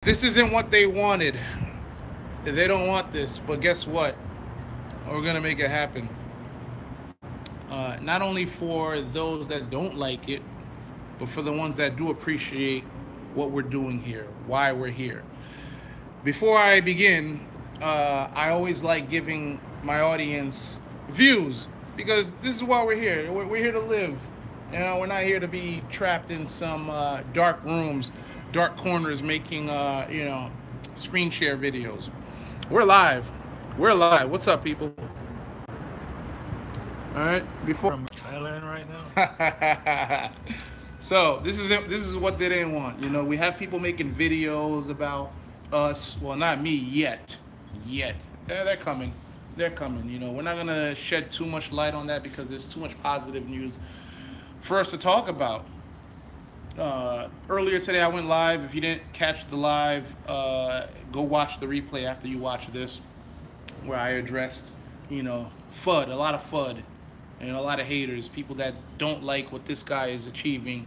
This isn't what they wanted. They don't want this, but guess what? We're gonna make it happen. Not only for those that don't like it, but for the ones that do appreciate what we're doing here, why we're here. Before I begin, I always like giving my audience views because this is why we're here. We're here to live. You know, we're not here to be trapped in some dark rooms, dark corners, making screen share videos. We're live. We're live. What's up, people? All right. Before From Thailand right now. So this is what they didn't want. You know, we have people making videos about us. Well, not me yet. Yet. They're coming. They're coming. You know, we're not gonna shed too much light on that because there's too much positive news for us to talk about. Earlier today, I went live. If you didn't catch the live, go watch the replay after you watch this, where I addressed, FUD, a lot of FUD, and a lot of haters, people that don't like what this guy is achieving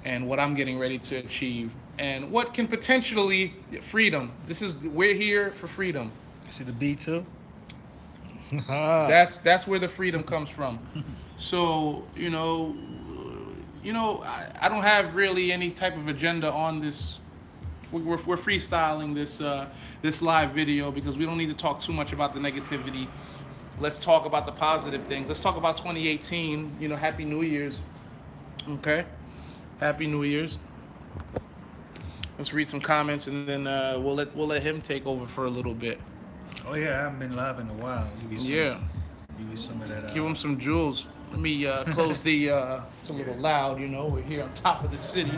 and what I'm getting ready to achieve, and what can potentially freedom. We're here for freedom. See the B too? That's where the freedom comes from. So, I don't have really any type of agenda on this. We're freestyling this live video because we don't need to talk too much about the negativity. Let's talk about the positive things. Let's talk about 2018. Happy New Year's. Okay, Happy New Year's. Let's read some comments and then we'll let him take over for a little bit. Oh yeah, I haven't been live in a while. Give me some of that. Give him some jewels. Let me close the. It's a little loud, We're here on top of the city.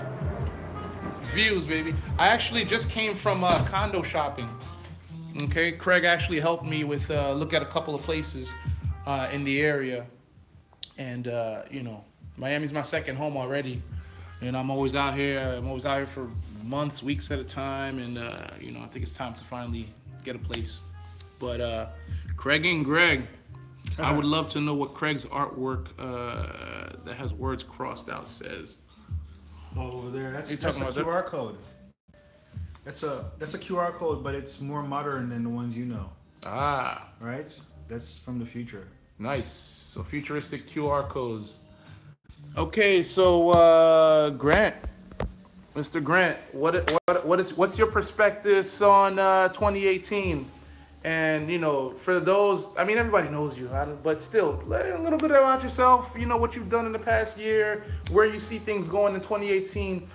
Views, baby. I actually just came from condo shopping. Okay, Craig actually helped me with look at a couple of places in the area, and Miami's my second home already, and I'm always out here. I'm always out here for months, weeks at a time, and I think it's time to finally get a place. But Craig and Greg, I would love to know what Craig's artwork that has words crossed out says. Oh, over there, that's a QR code. That's a QR code, but it's more modern than the ones you know. Ah. Right? That's from the future. Nice. So futuristic QR codes. Okay, so Grant, Mr. Grant, what's your perspectives on 2018? And for those, I mean, everybody knows you, but still, a little bit about yourself. What you've done in the past year, where you see things going in 2018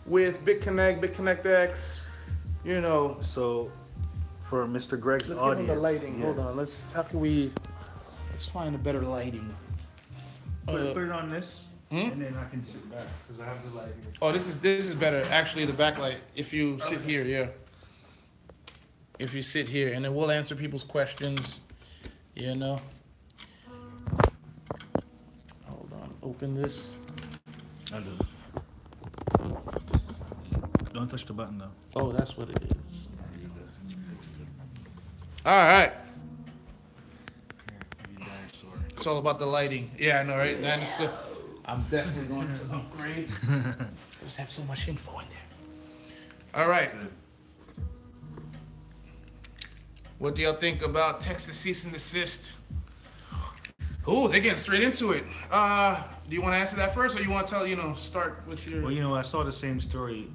with BitConnect X. So, for Mr. Greg's let's audience, give him the lighting. Yeah. Hold on. Let's find a better lighting. Put it on this, and then I can sit back because I have the light here. Oh, this is better. Actually, the backlight. If you sit here, yeah. If you sit here, and then we'll answer people's questions. Hold on. Open this. I do. Don't touch the button though. Oh, that's what it is. All right. It's all about the lighting. Yeah, I know, right? I'm definitely going to upgrade. I just have so much info in there. All right. What do y'all think about Texas cease and desist? Oh, they're getting straight into it. Do you want to answer that first, or you want to tell, start with your... Well, I saw the same story.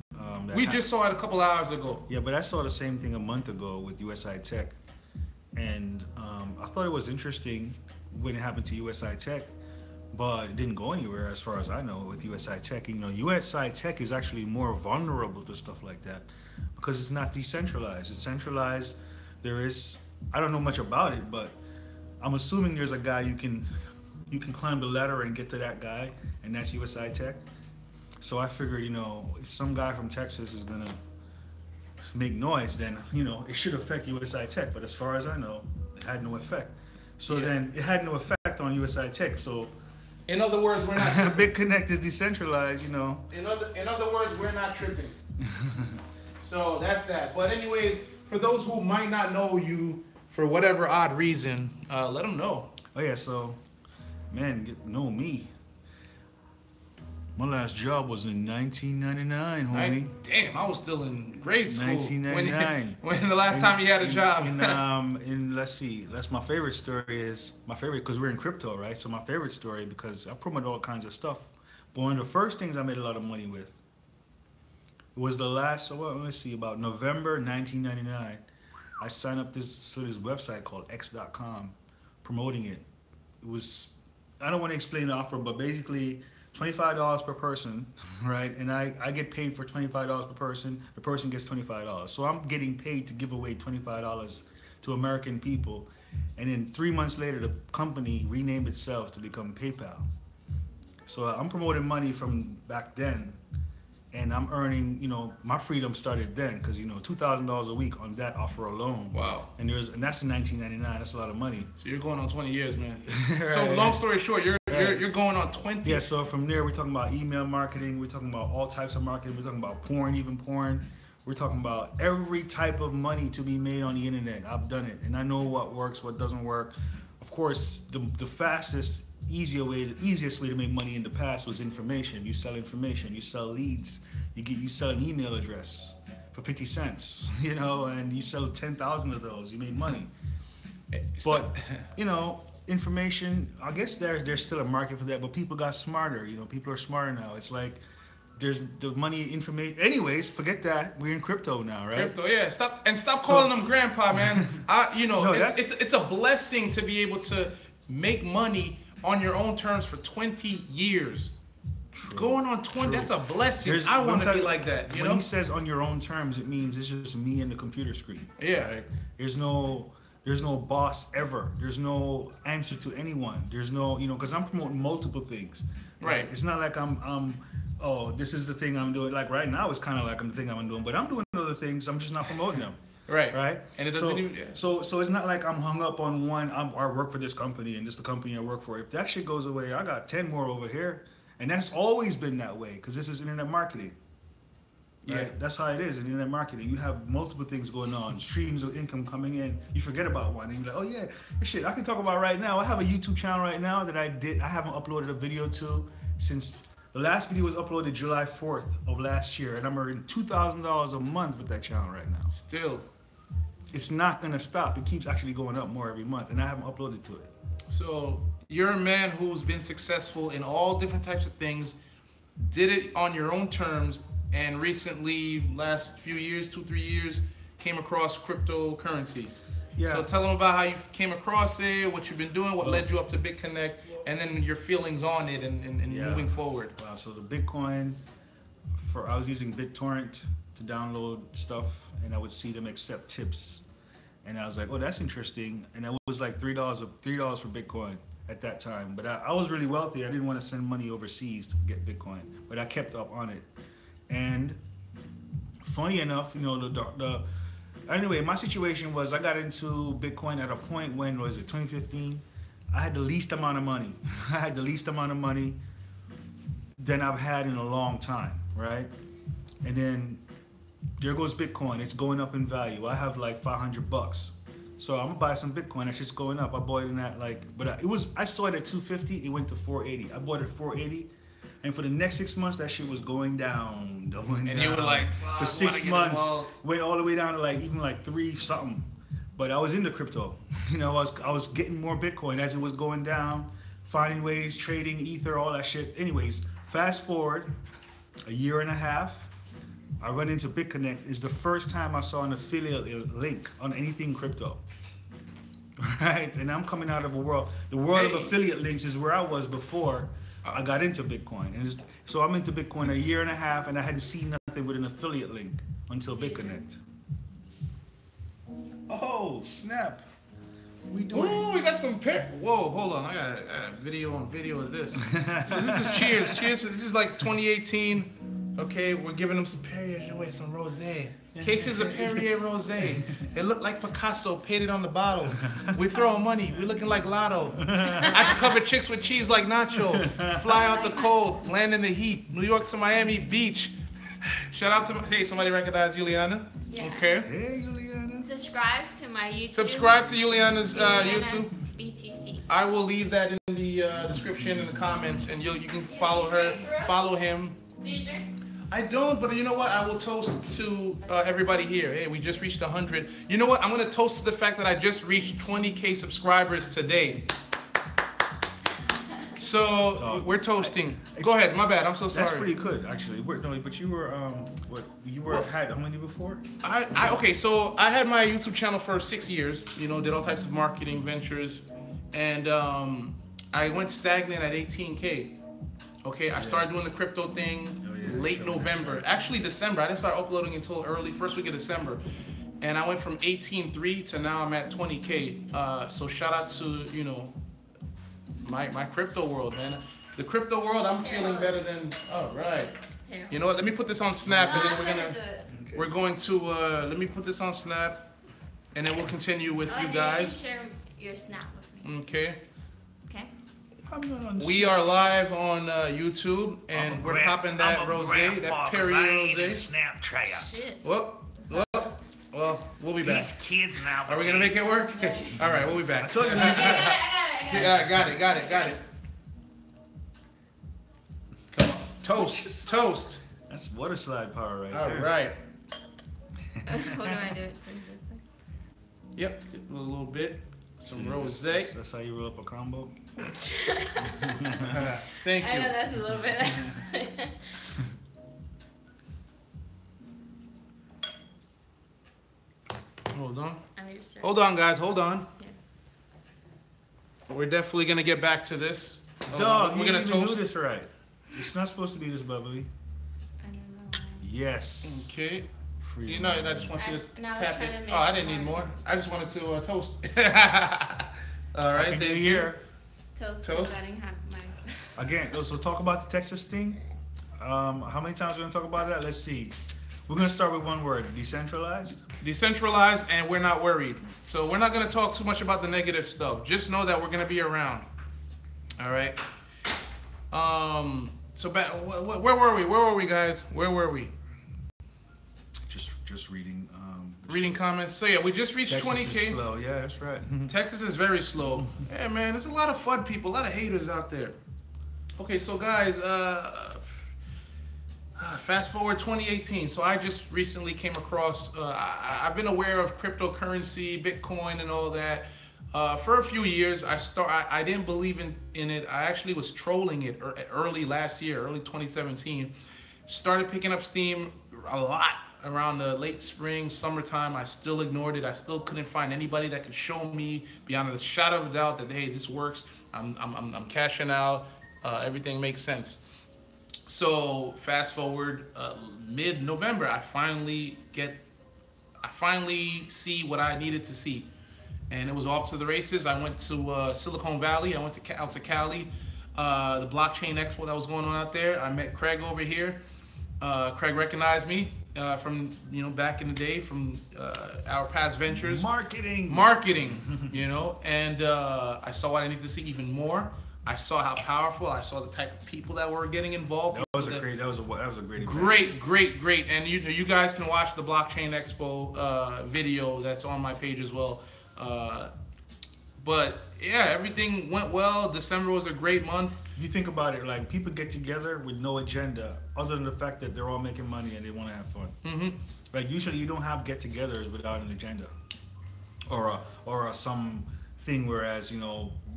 We just saw it a couple hours ago. Yeah, but I saw the same thing a month ago with USI Tech. And I thought it was interesting when it happened to USI Tech, but it didn't go anywhere as far as I know with USI Tech. USI Tech is actually more vulnerable to stuff like that because it's not decentralized. It's centralized. I don't know much about it, but I'm assuming there's a guy you can climb the ladder and get to that guy, and that's USI Tech. So I figured, if some guy from Texas is gonna make noise, then it should affect USI Tech. But as far as I know, it had no effect. So then it had no effect on USI Tech. So in other words, we're not BitConnect is decentralized. In other words, we're not tripping. So that's that. But anyways, for those who might not know you for whatever odd reason, let them know. Oh yeah, so man, know me. My last job was in 1999, homie. Damn, I was still in grade school. 1999. When the last time you had a job? Let's see. That's my favorite story. Is my favorite because we're in crypto, right? So my favorite story because I promote all kinds of stuff. But one of the first things I made a lot of money with was the last. So let's see. About November 1999, I signed up to this website called X.com, promoting it. It was. I don't want to explain the offer, but basically $25 per person, right? And I get paid for $25 per person. The person gets $25. So I'm getting paid to give away $25 to American people. And then 3 months later, the company renamed itself to become PayPal. So I'm promoting money from back then. And I'm earning, my freedom started then because, $2,000 a week on that offer alone. Wow. And that's in 1999. That's a lot of money. So you're going on 20 years, man. Right. So long story short, you're going on 20. Yeah. So from there, we're talking about email marketing. We're talking about all types of marketing. We're talking about porn, even porn. We're talking about every type of money to be made on the internet. I've done it, and I know what works, what doesn't work. Of course, the fastest, easiest way to make money in the past was information. You sell information. You sell leads. You sell an email address for 50 cents, and you sell 10,000 of those. You made money. But, information, I guess there's still a market for that, but people got smarter. People are smarter now. It's like there's the money, information. Anyways, forget that. We're in crypto now, right? Crypto, yeah. Stop calling them grandpa, man. It's a blessing to be able to make money on your own terms for 20 years. True. Going on 20, that's a blessing. I want to be like that. When he says on your own terms, it means it's just me and the computer screen. Yeah. Right? There's no boss ever. There's no answer to anyone. There's no, because I'm promoting multiple things. Right. It's not like this is the thing I'm doing. Like right now, it's kind of like the thing I'm doing, but I'm doing other things. I'm just not promoting them. Right. And it doesn't even. Yeah. So it's not like I'm hung up on one. I work for this company and this is the company I work for. If that shit goes away, I got 10 more over here. And that's always been that way because this is internet marketing. Right? Yeah. That's how it is in internet marketing. You have multiple things going on, streams of income coming in. You forget about one and you're like, oh yeah, shit, I can talk about right now. I have a YouTube channel right now that I haven't uploaded a video to since the last video was uploaded July 4th of last year. And I'm earning $2,000 a month with that channel right now. Still. It's not gonna stop. It keeps actually going up more every month and I haven't uploaded to it. So you're a man who's been successful in all different types of things, did it on your own terms, and recently, last few years, 2-3 years, came across cryptocurrency. Yeah. So tell them about how you came across it, what you've been doing, what led you up to BitConnect, and then your feelings on it and moving forward. Wow, so the Bitcoin, I was using BitTorrent to download stuff, and I would see them accept tips. And I was like, oh, that's interesting. And it was like $3 for Bitcoin at that time. But I was really wealthy. I didn't want to send money overseas to get Bitcoin. But I kept up on it. And funny enough, anyway, my situation was I got into Bitcoin at a point when, 2015? I had the least amount of money. I had the least amount of money than I've had in a long time, right? And then there goes Bitcoin. It's going up in value. I have like $500. So I'm gonna buy some Bitcoin. It's just going up. I bought it in that I saw it at 250. It went to 480. I bought it at 480. And for the next 6 months, that shit was going down. And you were like, for 6 months, went all the way down to even 3 something. But I was into crypto. I was getting more Bitcoin as it was going down, finding ways, trading, Ether, all that shit. Anyways, fast forward a year and a half. I run into BitConnect. It's the first time I saw an affiliate link on anything crypto. Right? And I'm coming out of the world of affiliate links is where I was before I got into Bitcoin. And so I'm into Bitcoin a year and a half, and I hadn't seen nothing with an affiliate link until BitConnect. Oh, snap. We doing? Ooh, we got some Whoa, hold on. I got a video on video of this. So this is cheers. Cheers. This is like 2018. Okay, we're giving them some Perrier away, some rosé. Cases of Perrier rosé. It looked like Picasso painted on the bottle. We throwing money. We looking like Lotto. I can cover chicks with cheese like Nacho. Fly out the cold, land in the heat. New York to Miami Beach. Shout out to hey, somebody recognize Juliana? Yeah. Okay. Hey, Juliana. Subscribe to my YouTube. Subscribe to Juliana's YouTube. BTC. I will leave that in the the description and the comments, and you can follow her, follow him. I don't, but you know what? I will toast to everybody here. Hey, we just reached 100. You know what? I'm gonna toast to the fact that I just reached 20K subscribers today. So we're toasting. Go ahead. My bad. I'm so sorry. That's pretty good, actually. No, but you were had how many before? Okay. So I had my YouTube channel for 6 years. You know, did all types of marketing ventures, and I went stagnant at 18K. Okay, I started doing the crypto thing late November. Actually, December. I didn't start uploading until early first week of December, and I went from 18.3 to now I'm at 20K. So shout out to my crypto world, man. The crypto world, I'm feeling better than. All right. You know what? Let me put this on Snap, and then we're going to let me put this on Snap, and then we'll continue with you guys. Share your Snap with me. Okay. Okay. We are live on YouTube, and we're popping that rosé, that Perrier rosé. Snap Tryp. Shit. Well, we'll be back. These kids now. Are we gonna make it work? All right, we'll be back. I told you. Yeah, got it. Come on, toast. That's water slide power right All there. right. What do I do? Yep, a little bit. Some rosé. That's how you roll up a combo. Thank I know you. that's a little bit. Hold on. Hold Hold on, guys. Hold on. Yeah. We're definitely gonna get back to this. Dog, we're you gonna didn't even do toast. this right. It's not supposed to be this bubbly. I don't know. Yes. Okay. Free You know, I just want you And I to was tap trying it. to make Oh, I it didn't need more. more. I just wanted to toast. All right, Happy New thank you. Year. Toast. I didn't have my. Again, so talk about the Texas thing. How many times are we gonna talk about that? Let's see. We're gonna start with one word: decentralized. Decentralized, and we're not worried. So we're not gonna talk too much about the negative stuff. Just know that we're gonna be around. All right. So back, where were we? Where were we, guys? Where were we? Just reading. Reading comments. So yeah, we just reached Texas 20K. is slow. Yeah, that's right. Texas is very slow. Yeah, man, there's a lot of FUD people, a lot of haters out there. Okay, so guys, fast forward 2018. So I just recently came across, I've been aware of cryptocurrency, Bitcoin and all that for a few years. I didn't believe in it. I actually was trolling it early last year, early 2017. Started picking up steam a lot around the late spring, summertime. I still ignored it. I still couldn't find anybody that could show me beyond a shadow of a doubt that, hey, this works. I'm cashing out. Everything makes sense. So fast forward mid-November, I finally see what I needed to see, and it was off to the races. I went to Silicon Valley. I went out to Cali, the blockchain expo that was going on out there. I met Craig over here. Craig recognized me from back in the day from our past ventures. Marketing. And I saw what I needed to see even more. I saw how powerful. I saw the type of people that were getting involved. That was a great event. Great. And you guys can watch the Blockchain Expo video that's on my page as well. But yeah, everything went well. December was a great month. If you think about it, like people get together with no agenda other than the fact that they're all making money and they want to have fun. Mm-hmm. Like usually you don't have get-togethers without an agenda or something. Whereas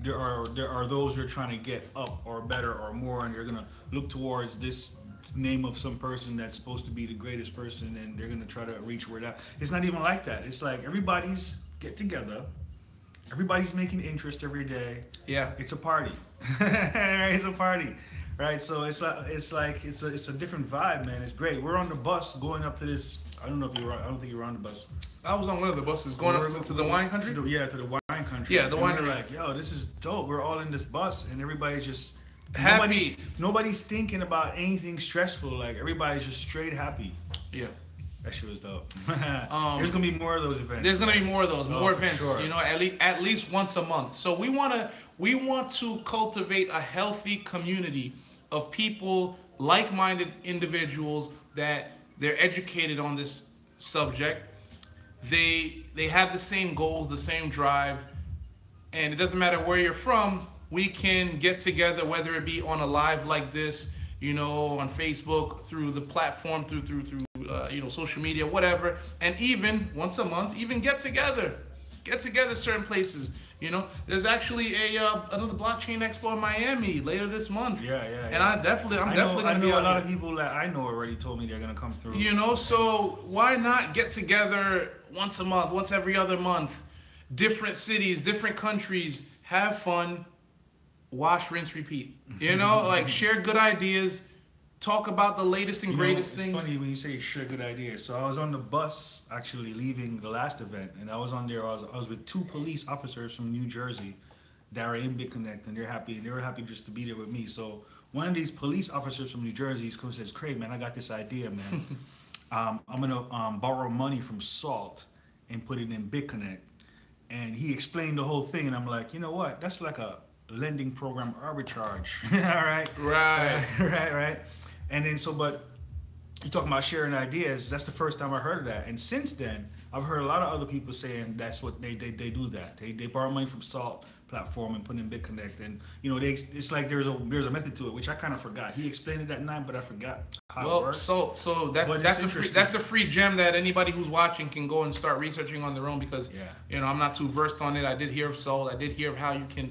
there are those who are trying to get up or better or more, and they're gonna look towards this name of some person that's supposed to be the greatest person, and they're gonna try to reach where that. It's not even like that. It's like everybody's get together. Everybody's making interest every day. Yeah. It's a party. It's a party, right? So it's a different vibe, man. It's great. We're on the bus going up to this. I don't think you were on the bus. I was on one of the buses going up to the wine country. To the wine country. Yeah, the winery. We're like, yo, this is dope. We're all in this bus, and everybody's just happy. Nobody's thinking about anything stressful. Like everybody's just straight happy. Yeah. That shit was dope. There's gonna be more of those events. There's gonna be more of those, more events. Sure. At least once a month. So we want to cultivate a healthy community of people, like-minded individuals that they're educated on this subject. They have the same goals, the same drive, and it doesn't matter where you're from. we can get together, whether it be on a live like this, you know, on Facebook, through the platform, through you know, social media, whatever, and even once a month, even get together certain places. You know, there's actually another blockchain expo in Miami later this month. Yeah. And I'm definitely I gonna be know a out lot here. of people that I know already told me they're gonna come through. You know, so why not get together once a month, once every other month, different cities, different countries, have fun, wash, rinse, repeat. You know, like share good ideas, talk about the latest and greatest things. It's funny when you say share good ideas. So I was on the bus actually leaving the last event, and I was on there. I was with 2 police officers from New Jersey that are in BitConnect, and they were happy just to be there with me. So one of these police officers from New Jersey comes and says, "Craig, man, I got this idea, man. I'm gonna borrow money from Salt and put it in BitConnect." And he explained the whole thing, and I'm like, you know what? That's like a lending program arbitrage. All right. Right. And then but you're talking about sharing ideas. That's the first time I heard of that. And since then, I've heard a lot of other people saying that's what they do that. They borrow money from Salt platform and put in BitConnect. And you know, it's like there's a method to it, which I kind of forgot. He explained it that night, but I forgot how it works. So that's a free gem that anybody who's watching can go and start researching on their own, because you know, I'm not too versed on it. I did hear of Salt. I did hear of how you can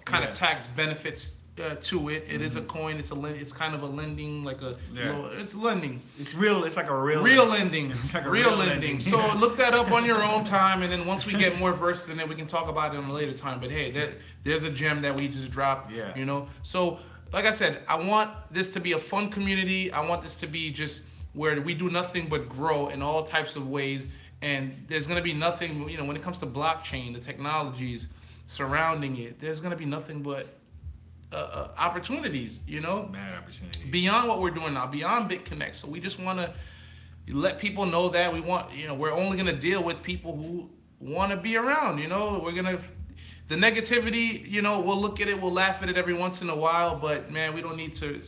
kind of tax benefits to it. It is a coin. It's kind of a lending, like it's lending. It's real. It's like a real lending. It's like a real lending. So look that up on your own time, and then once we get more versed in it, we can talk about it in a later time. But hey, there's a gem that we just dropped. Yeah. You know. So like I said, I want this to be a fun community. I want this to be just where we do nothing but grow in all types of ways. And there's gonna be nothing. You know, when it comes to blockchain, the technologies surrounding it, there's gonna be nothing but opportunities, you know, mad opportunities beyond what we're doing now, beyond BitConnect. So we just want to let people know that we're only going to deal with people who want to be around. You know, the negativity, you know, we'll look at it, we'll laugh at it every once in a while, but man, we don't need to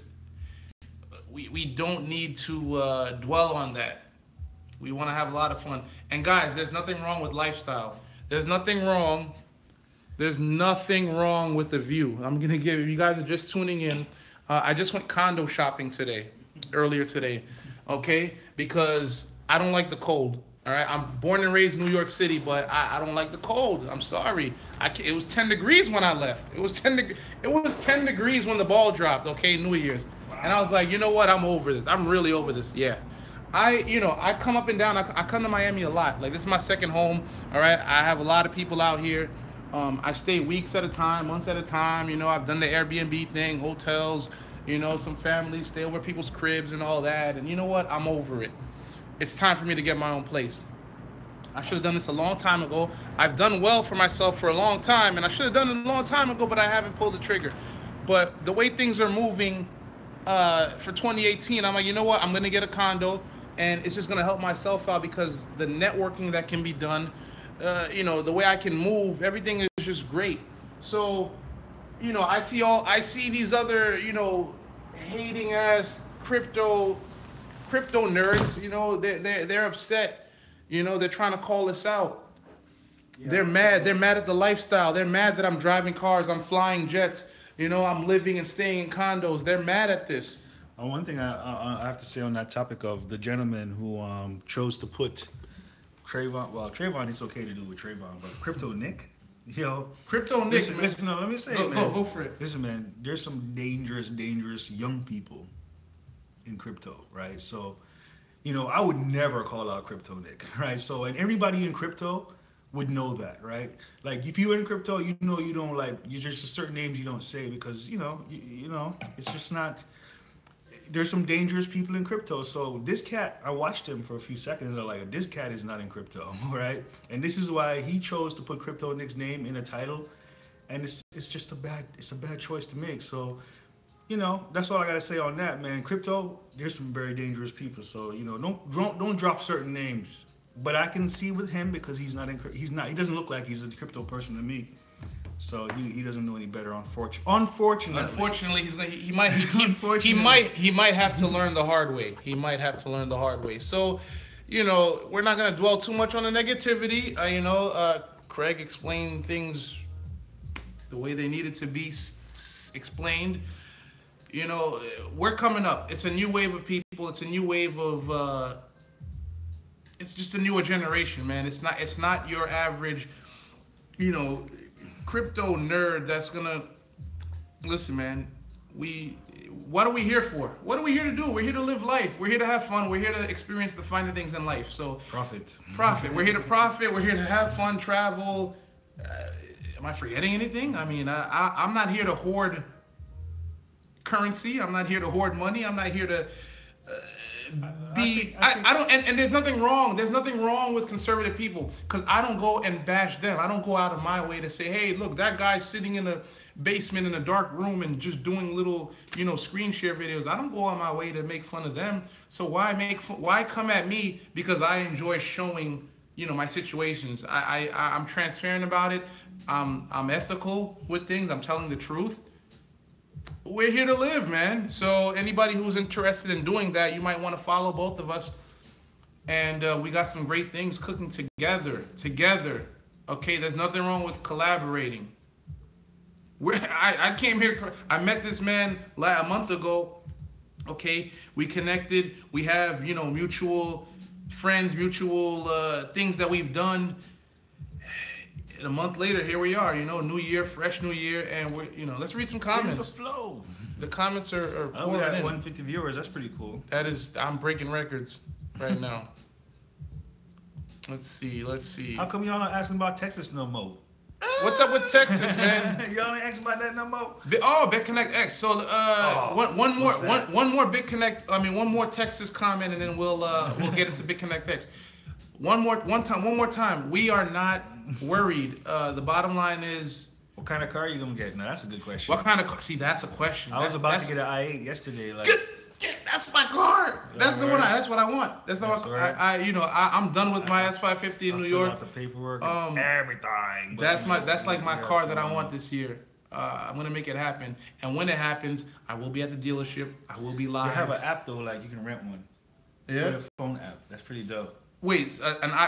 dwell on that. We want to have a lot of fun. And guys, there's nothing wrong with lifestyle. There's nothing wrong with the view. I'm gonna give, if you guys are just tuning in, I just went condo shopping earlier today, okay? Because I don't like the cold, all right? I'm born and raised in New York City, but I don't like the cold. I'm sorry. It was 10 degrees when I left. It was 10 degrees when the ball dropped, okay, New Year's. And I was like, you know what? I'm over this. I'm really over this, yeah. I come up and down. I come to Miami a lot. Like, this is my second home, all right? I have a lot of people out here. I stay weeks at a time, months at a time. You know, I've done the Airbnb thing, hotels, you know, some families stay over people's cribs and all that. And you know what? I'm over it. It's time for me to get my own place. I should have done this a long time ago. I've done well for myself for a long time, and I should have done it a long time ago, but I haven't pulled the trigger. But the way things are moving for 2018, I'm like, you know what? I'm going to get a condo, and it's just going to help myself out, because the networking that can be done, you know, the way I can move, everything is just great. So, you know, I see these other, you know, hating ass crypto nerds, you know, they're upset, you know, they're trying to call us out. Yeah. They're mad at the lifestyle. They're mad that I'm driving cars, I'm flying jets, you know, I'm living and staying in condos. They're mad at this. One thing I have to say on that topic of the gentleman who chose to put Trayvon, it's okay to do with Trayvon, but Crypto Nick, Crypto Nick. Listen, no, let me say, go for it. Listen, man, there's some dangerous young people in crypto, right? So, you know, I would never call out Crypto Nick, right? So, and everybody in crypto would know that, right? Like, if you're in crypto, you know, you don't you're just certain names you don't say, because you know, it's just not. There's some dangerous people in crypto. So this cat, I watched him for a few seconds. I'm like, this cat is not in crypto, right? And this is why he chose to put Crypto Nick's name in a title, and it's just a bad choice to make. So, you know, that's all I gotta say on that, man. Crypto, there's some very dangerous people. So, you know, don't drop certain names. But I can see with him, because he doesn't look like he's a crypto person to me. So he doesn't know any better, unfortunately. He might have to learn the hard way. So, you know, we're not gonna dwell too much on the negativity. You know, Craig explained things the way they needed to be explained. You know, we're coming up. It's a new wave of people. It's a new wave of. It's just a newer generation, man. It's not your average, you know, crypto nerd that's gonna listen, man. What are we here for? What are we here to do? We're here to live life. We're here to have fun. We're here to experience the finer things in life. So Profit. We're here to profit. We're here to have fun, travel. Am I forgetting anything? I mean, I'm not here to hoard currency. I'm not here to hoard money. I'm not here to I don't, and there's nothing wrong. There's nothing wrong with conservative people, because I don't go and bash them. I don't go out of my way to say, hey, look, that guy's sitting in a basement in a dark room and just doing little, you know, screen share videos. I don't go on my way to make fun of them. So why come at me because I enjoy showing, you know, my situations? I'm transparent about it. I'm ethical with things. I'm telling the truth. We're here to live, man. So anybody who's interested in doing that, you might want to follow both of us. And we got some great things cooking together. Okay, there's nothing wrong with collaborating. I came here, I met this man a month ago. Okay, we connected. We have, you know, mutual friends, mutual things that we've done. A month later, here we are, you know, new year, fresh new year, and we're, you know, let's read some comments. The flow. The comments are oh, we got 150 viewers. That's pretty cool. That is, I'm breaking records right now. Let's see. How come y'all not asking about Texas no more? What's up with Texas, man? Y'all ain't asking about that no more. Oh, BitConnect X. So one more BitConnect. I mean, one more Texas comment, and then we'll get into BitConnect X. One more time. We are not worried. The bottom line is, what kind of car are you gonna get? Now that's a good question. What kind of car? See, that's a question. I was about to get an i8 yesterday. Like, that's my car. That's the one. That's what I want. That's the one. Right. I'm done with my S550 in New York. Out the paperwork, and everything. That's like my car that I want this year. I'm gonna make it happen, and when it happens, I will be at the dealership. I will be live. They have an app though, like you can rent one. Yeah. With a phone app. That's pretty dope. Wait,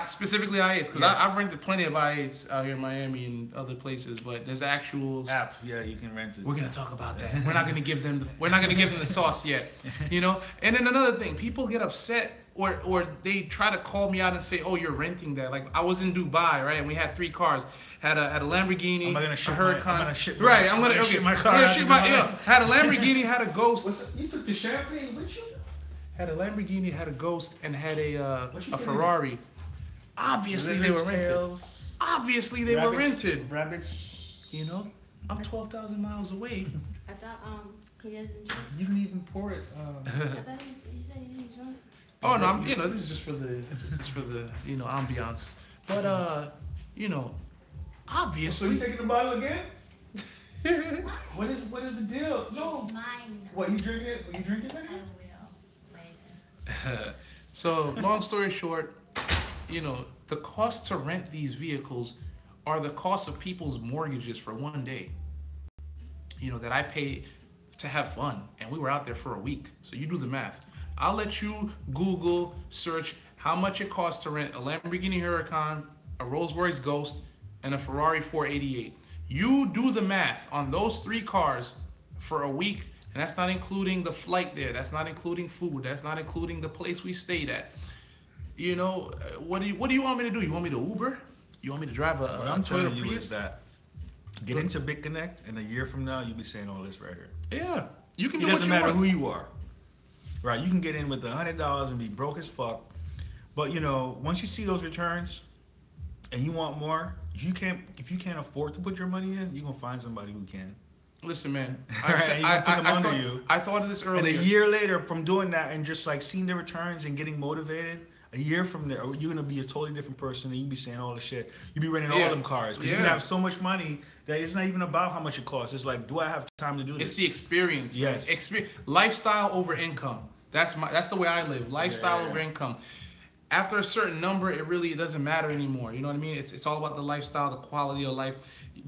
specifically i8s, because I've rented plenty of i8s out here in Miami and other places, but there's actual app. Yeah, you can rent it. We're gonna talk about that. We're not gonna give them the sauce yet, you know. And then another thing, people get upset or they try to call me out and say, "Oh, you're renting that." Like I was in Dubai, right, and we had 3 cars. Had a Lamborghini, a Huracan. I'm gonna ship my car. Had a Lamborghini, had a Ghost. You took the champagne with you? Had a Lamborghini, had a Ghost, and had a Ferrari. Obviously they were rented. Obviously they were rented. Rabbits. You know, I'm 12,000 miles away. I thought he doesn't drink. You didn't even pour it. I thought you said he didn't drink. Oh no, this is just for the ambiance. But you know, obviously. So you taking the bottle again? What is the deal? No. It's mine. What, you drink it? Will you drink it I later? will later. So long story short, you know, the cost to rent these vehicles are the cost of people's mortgages for one day. You know, that I pay to have fun, and we were out there for a week. So you do the math. I'll let you Google search how much it costs to rent a Lamborghini Huracan, a Rolls-Royce Ghost, and a Ferrari 488. You do the math on those 3 cars for a week, and that's not including the flight there. That's not including food. That's not including the place we stayed at. You know, what do you want me to do? You want me to Uber? You want me to drive a What I'm telling Toyota you Prius? is that get into BitConnect, and a year from now, you'll be saying all this right here. Yeah, you can It do what doesn't you matter want. who you are. Right, you can get in with $100 and be broke as fuck. But you know, once you see those returns and you want more, if you can't afford to put your money in, you're gonna find somebody who can. Listen, man. I thought of this earlier. And a year later, from doing that and just like seeing the returns and getting motivated, a year from there, you're gonna be a totally different person, and you be saying all the shit. You be renting all them cars because you have so much money that it's not even about how much it costs. It's like, do I have time to do this? It's the experience. Yes. Lifestyle over income. That's the way I live. Lifestyle over income. After a certain number, it doesn't matter anymore. You know what I mean? It's all about the lifestyle, the quality of life,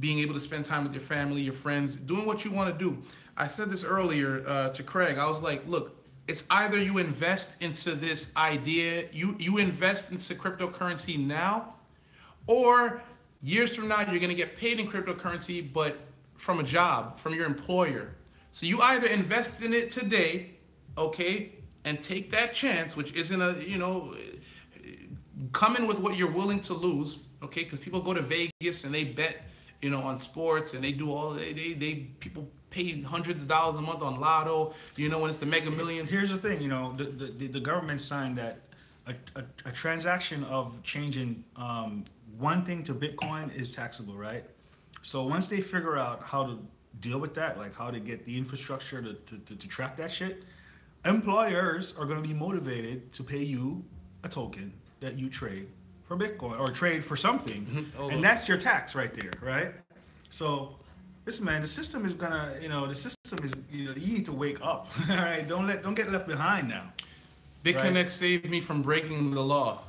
being able to spend time with your family, your friends, doing what you want to do. I said this earlier to Craig. I was like, look, it's either you invest into this idea, you invest into cryptocurrency now, or years from now you're gonna get paid in cryptocurrency, but from a job, from your employer. So you either invest in it today, okay, and take that chance, which isn't a, you know, come in with what you're willing to lose, okay? Because people go to Vegas and they bet, you know, on sports, and they do all, people pay hundreds of dollars a month on Lotto, you know, when it's the Mega Millions. Here's the thing, you know, the government signed that a transaction of changing one thing to Bitcoin is taxable, right? So once they figure out how to deal with that, like how to get the infrastructure to track that shit, employers are going to be motivated to pay you a token that you trade for Bitcoin or trade for something, and that's your tax right there, right? So listen, man, the system is gonna, you know, the system is, you know, you need to wake up. All right, don't get left behind now. BitConnect right? saved me from breaking the law.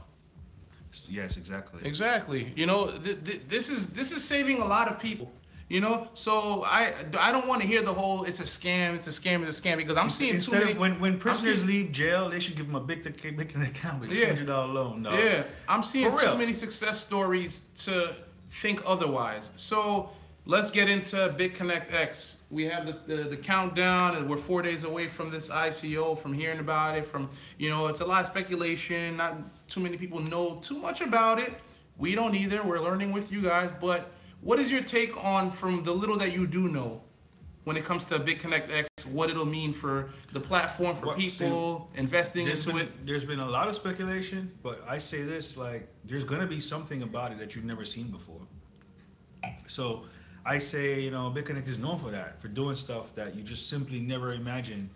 Yes, exactly. Exactly. You know, this is saving a lot of people. You know, so I don't want to hear the whole it's a scam, it's a scam, it's a scam, because I'm seeing Instead too many. of when prisoners leave jail, they should give them a big account with $200 loan. Dog. Yeah, I'm seeing too many success stories to think otherwise. So let's get into BitConnect X. We have the countdown, and we're 4 days away from this ICO, from hearing about it, from, you know, it's a lot of speculation. Not too many people know too much about it. We don't either. We're learning with you guys. But what is your take on, from the little that you do know, when it comes to BitConnect X, what it'll mean for the platform, for people investing into it? There's been a lot of speculation, but I say this, like, there's going to be something about it that you've never seen before. So I say, you know, BitConnect is known for that, for doing stuff that you just simply never imagined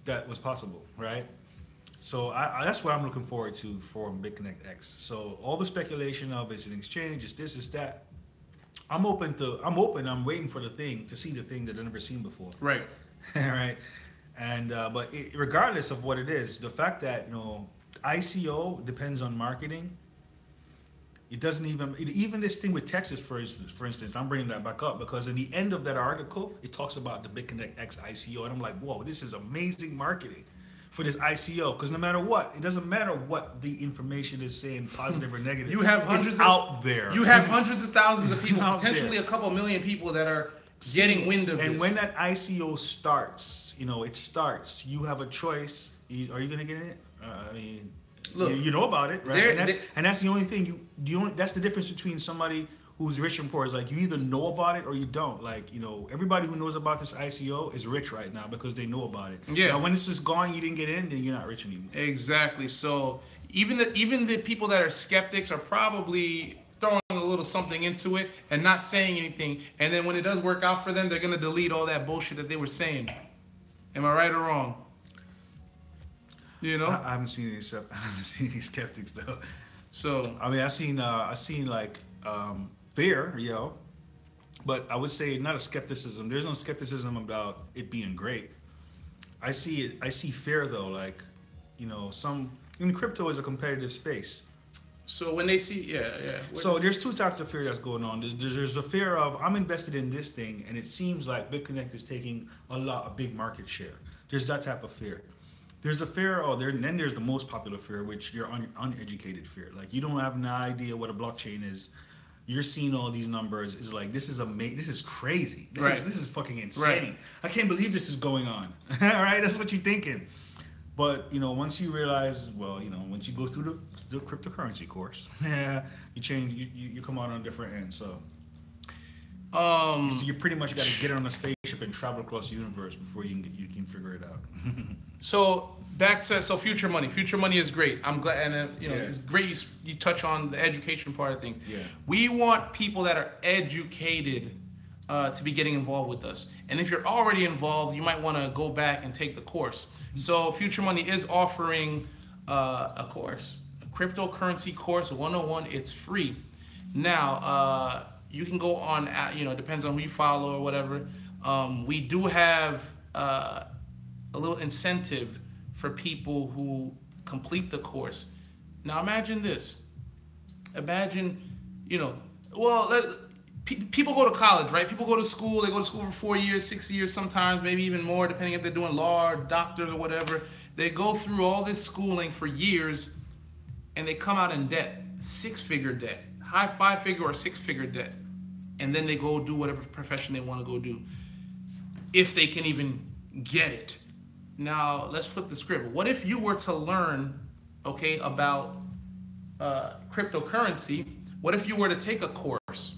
that was possible, right? So that's what I'm looking forward to for BitConnect X. So all the speculation of it's an exchange, it's this, it's that. I'm waiting for the thing, to see the thing that I've never seen before. Right. Right. And but regardless of what it is, the fact that, you know, ICO depends on marketing. It doesn't even this thing with Texas, for instance, I'm bringing that back up because in the end of that article, it talks about the BitConnect X ICO, and I'm like, whoa, this is amazing marketing for this ICO, because no matter what, it doesn't matter what the information is saying, positive or negative. You have hundreds out there. You have hundreds of thousands of people, potentially there. A couple million people that are getting wind of and this. when that ICO starts, you know, it starts. You have a choice. Are you gonna get in it? I mean, look, you know about it, right? And that's the only thing. That's the difference between somebody who's rich and poor. Is like you either know about it or you don't. Like, you know, everybody who knows about this ICO is rich right now because they know about it. Yeah. Now, when this is gone, you didn't get in, then you're not rich anymore. Exactly. So even the people that are skeptics are probably throwing a little something into it and not saying anything. And then when it does work out for them, they're gonna delete all that bullshit that they were saying. Am I right or wrong? You know, I haven't seen any skeptics though. So I mean, I seen like fear, yo, but I would say not a skepticism. There's no skepticism about it being great. I see fear though, like, you know, crypto is a competitive space. So when they see, So there's two types of fear that's going on. There's a fear of I'm invested in this thing, and it seems like BitConnect is taking a big market share. There's that type of fear. There's a fear, and then there's the most popular fear, which you're uneducated fear. Like, you don't have an idea what a blockchain is. You're seeing all these numbers. It's like, this is amazing. This is crazy. This is fucking insane. Right. I can't believe this is going on. All right, that's what you're thinking. But, you know, once you realize, well, you know, once you go through the cryptocurrency course, you change. You come out on a different end. So you pretty much got to get on a spaceship and travel across the universe before you can figure it out. So back to future money. Future money is great. I'm glad, and it's great you touch on the education part of things. Yeah. We want people that are educated to be getting involved with us. And if you're already involved, you might want to go back and take the course. So Future Money is offering a course, a cryptocurrency course, 101. It's free. Now, you can go on, depends on who you follow or whatever. We do have a little incentive for people who complete the course. Now imagine this. Imagine, people go to college, right? People go to school. They go to school for 4 years, 6 years sometimes, maybe even more, depending if they're doing law or doctors or whatever. They go through all this schooling for years, and they come out in debt, 6-figure debt, high 5-figure or 6-figure debt. and then they go do whatever profession they want to go do, if they can even get it. Now, let's flip the script. What if you were to learn, okay, about cryptocurrency? What if you were to take a course,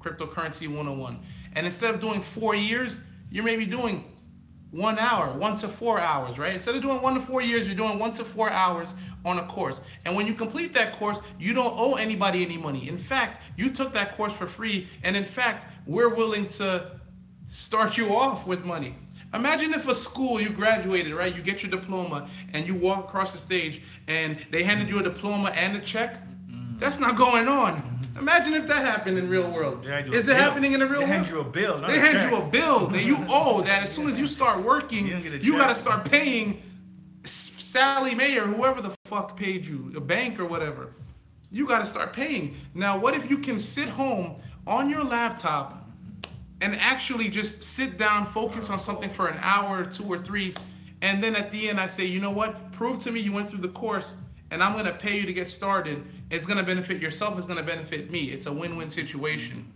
Cryptocurrency 101, and instead of doing 4 years, you're maybe doing 1 hour, 1 to 4 hours, right? Instead of doing 1 to 4 years, you're doing 1 to 4 hours on a course. And when you complete that course, you don't owe anybody any money. In fact, you took that course for free, and in fact, we're willing to start you off with money. Imagine if a school, you graduated, right? You get your diploma and you walk across the stage and they handed you a diploma and a check. That's not going on. Imagine if that happened in real world. Is it happening in the real world? They hand you a bill. They hand you a bill that you owe, that as soon as you start working, you got to start paying Sally Mae or whoever the fuck paid you, a bank or whatever. You got to start paying. Now, what if you can sit home on your laptop and actually just sit down, focus on something for an hour or 2 or 3, and then at the end I say, you know what? Prove to me you went through the course, and I'm gonna pay you to get started. It's gonna benefit yourself, it's gonna benefit me. It's a win-win situation.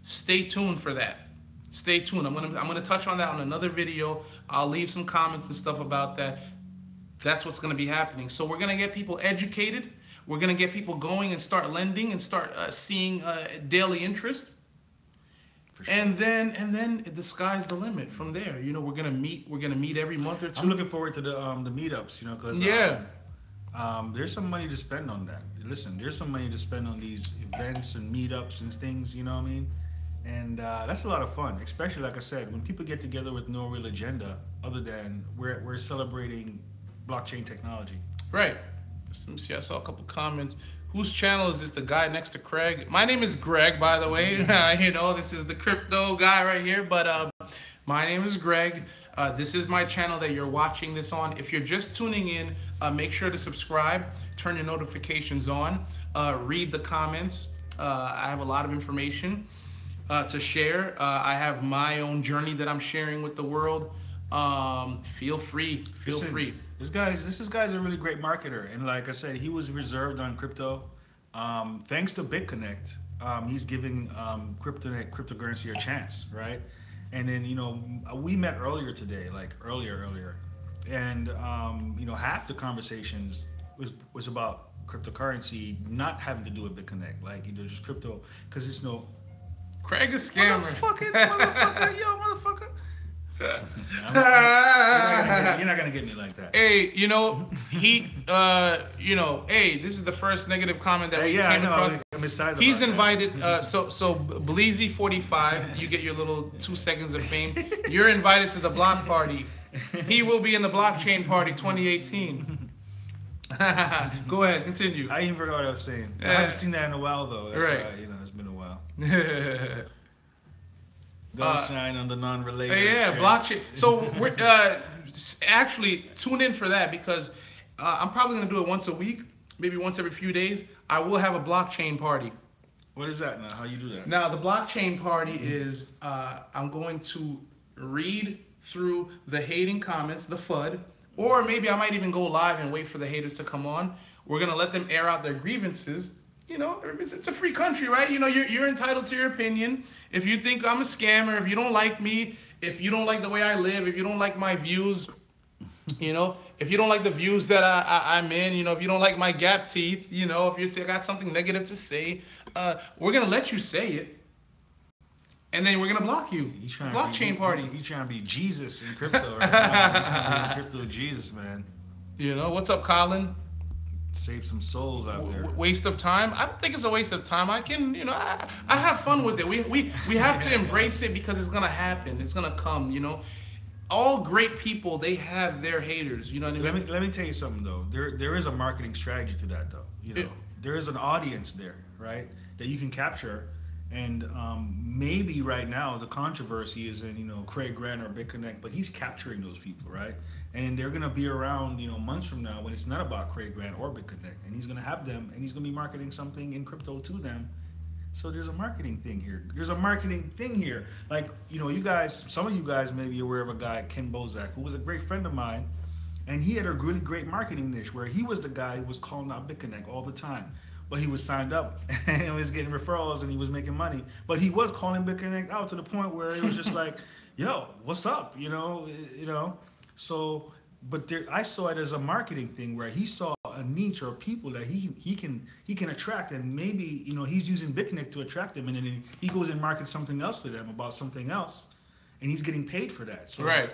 Stay tuned for that. Stay tuned. I'm gonna touch on that on another video. I'll leave some comments and stuff about that. That's what's gonna be happening. So we're gonna get people educated. We're gonna get people going and start lending and start seeing daily interest. Sure. And then the sky's the limit from there. You know, we're gonna meet every month or 2. I'm looking forward to the meetups, you know, because there's some money to spend on that. Listen, there's some money to spend on these events and meetups and things, you know what I mean? And that's a lot of fun, especially like I said, when people get together with no real agenda other than we're celebrating blockchain technology. Right. Let me see. I saw a couple comments. Whose channel is this? The guy next to Craig? My name is Greg, by the way. You know, this is the crypto guy right here. But my name is Greg. This is my channel that you're watching this on. If you're just tuning in, make sure to subscribe. Turn your notifications on. Read the comments. I have a lot of information to share. I have my own journey that I'm sharing with the world. Feel free. Feel free. This guy's a really great marketer, and like I said, he was reserved on crypto. Thanks to BitConnect, he's giving cryptocurrency a chance, right? And then, you know, we met earlier today, like earlier, and you know, half the conversations was about cryptocurrency not having to do with BitConnect, like, you know, just crypto, because it's no. Craig is scammer. Motherfucker, yo, motherfucker. You're not gonna get me like that. Hey, you know, you know, hey, this is the first negative comment that we came across. I'm excited. He's invited. So Bleezy45, you get your little 2 seconds of fame. You're invited to the block party. He will be in the blockchain party 2018. Go ahead, continue. I even forgot what I was saying. I haven't seen that in a while though. That's why, you know, it's been a while. Don't shine on the non-related. Yeah, blockchain. So we're actually tune in for that, because I'm probably gonna do it once a week, maybe once every few days. I will have a blockchain party. What is that now? How you do that? Now the blockchain party is I'm going to read through the hating comments, the FUD, or maybe I might even go live and wait for the haters to come on. We're gonna let them air out their grievances. You know, it's a free country, right? You know, you're entitled to your opinion. If you think I'm a scammer, if you don't like me, if you don't like the way I live, if you don't like my views, you know, if you don't like the views that I'm in, you know, if you don't like my gap teeth, you know, if you got something negative to say, we're going to let you say it. And then we're going to block you. Blockchain party. You trying to be Jesus in crypto right now. You trying to be crypto Jesus, man. You know, what's up, Colin? Save some souls out there. Waste of time? I don't think it's a waste of time. I can, you know, I have fun with it. We have to embrace it, because it's gonna happen. It's gonna come. You know, all great people, they have their haters. You know what I mean? Let me tell you something though. There is a marketing strategy to that though. You know, there is an audience there, right, that you can capture. And maybe right now the controversy is in, you know, Craig Grant or BitConnect, but he's capturing those people, right? And they're gonna be around, you know, months from now when it's not about Craig Grant or BitConnect, and he's gonna have them, and he's gonna be marketing something in crypto to them. So there's a marketing thing here. There's a marketing thing here. Like, you know, you guys, some of you guys may be aware of a guy, Ken Bozak, who was a great friend of mine, and he had a really great marketing niche where he was the guy who was calling out BitConnect all the time. but he was signed up and he was getting referrals and he was making money. But he was calling BitConnect out to the point where it was just like, yo, what's up? You know. So, but there, I saw it as a marketing thing where he saw a niche or people that he can attract, and maybe he's using BitConnect to attract them, and then he goes and markets something else to them about something else, and he's getting paid for that. So, right.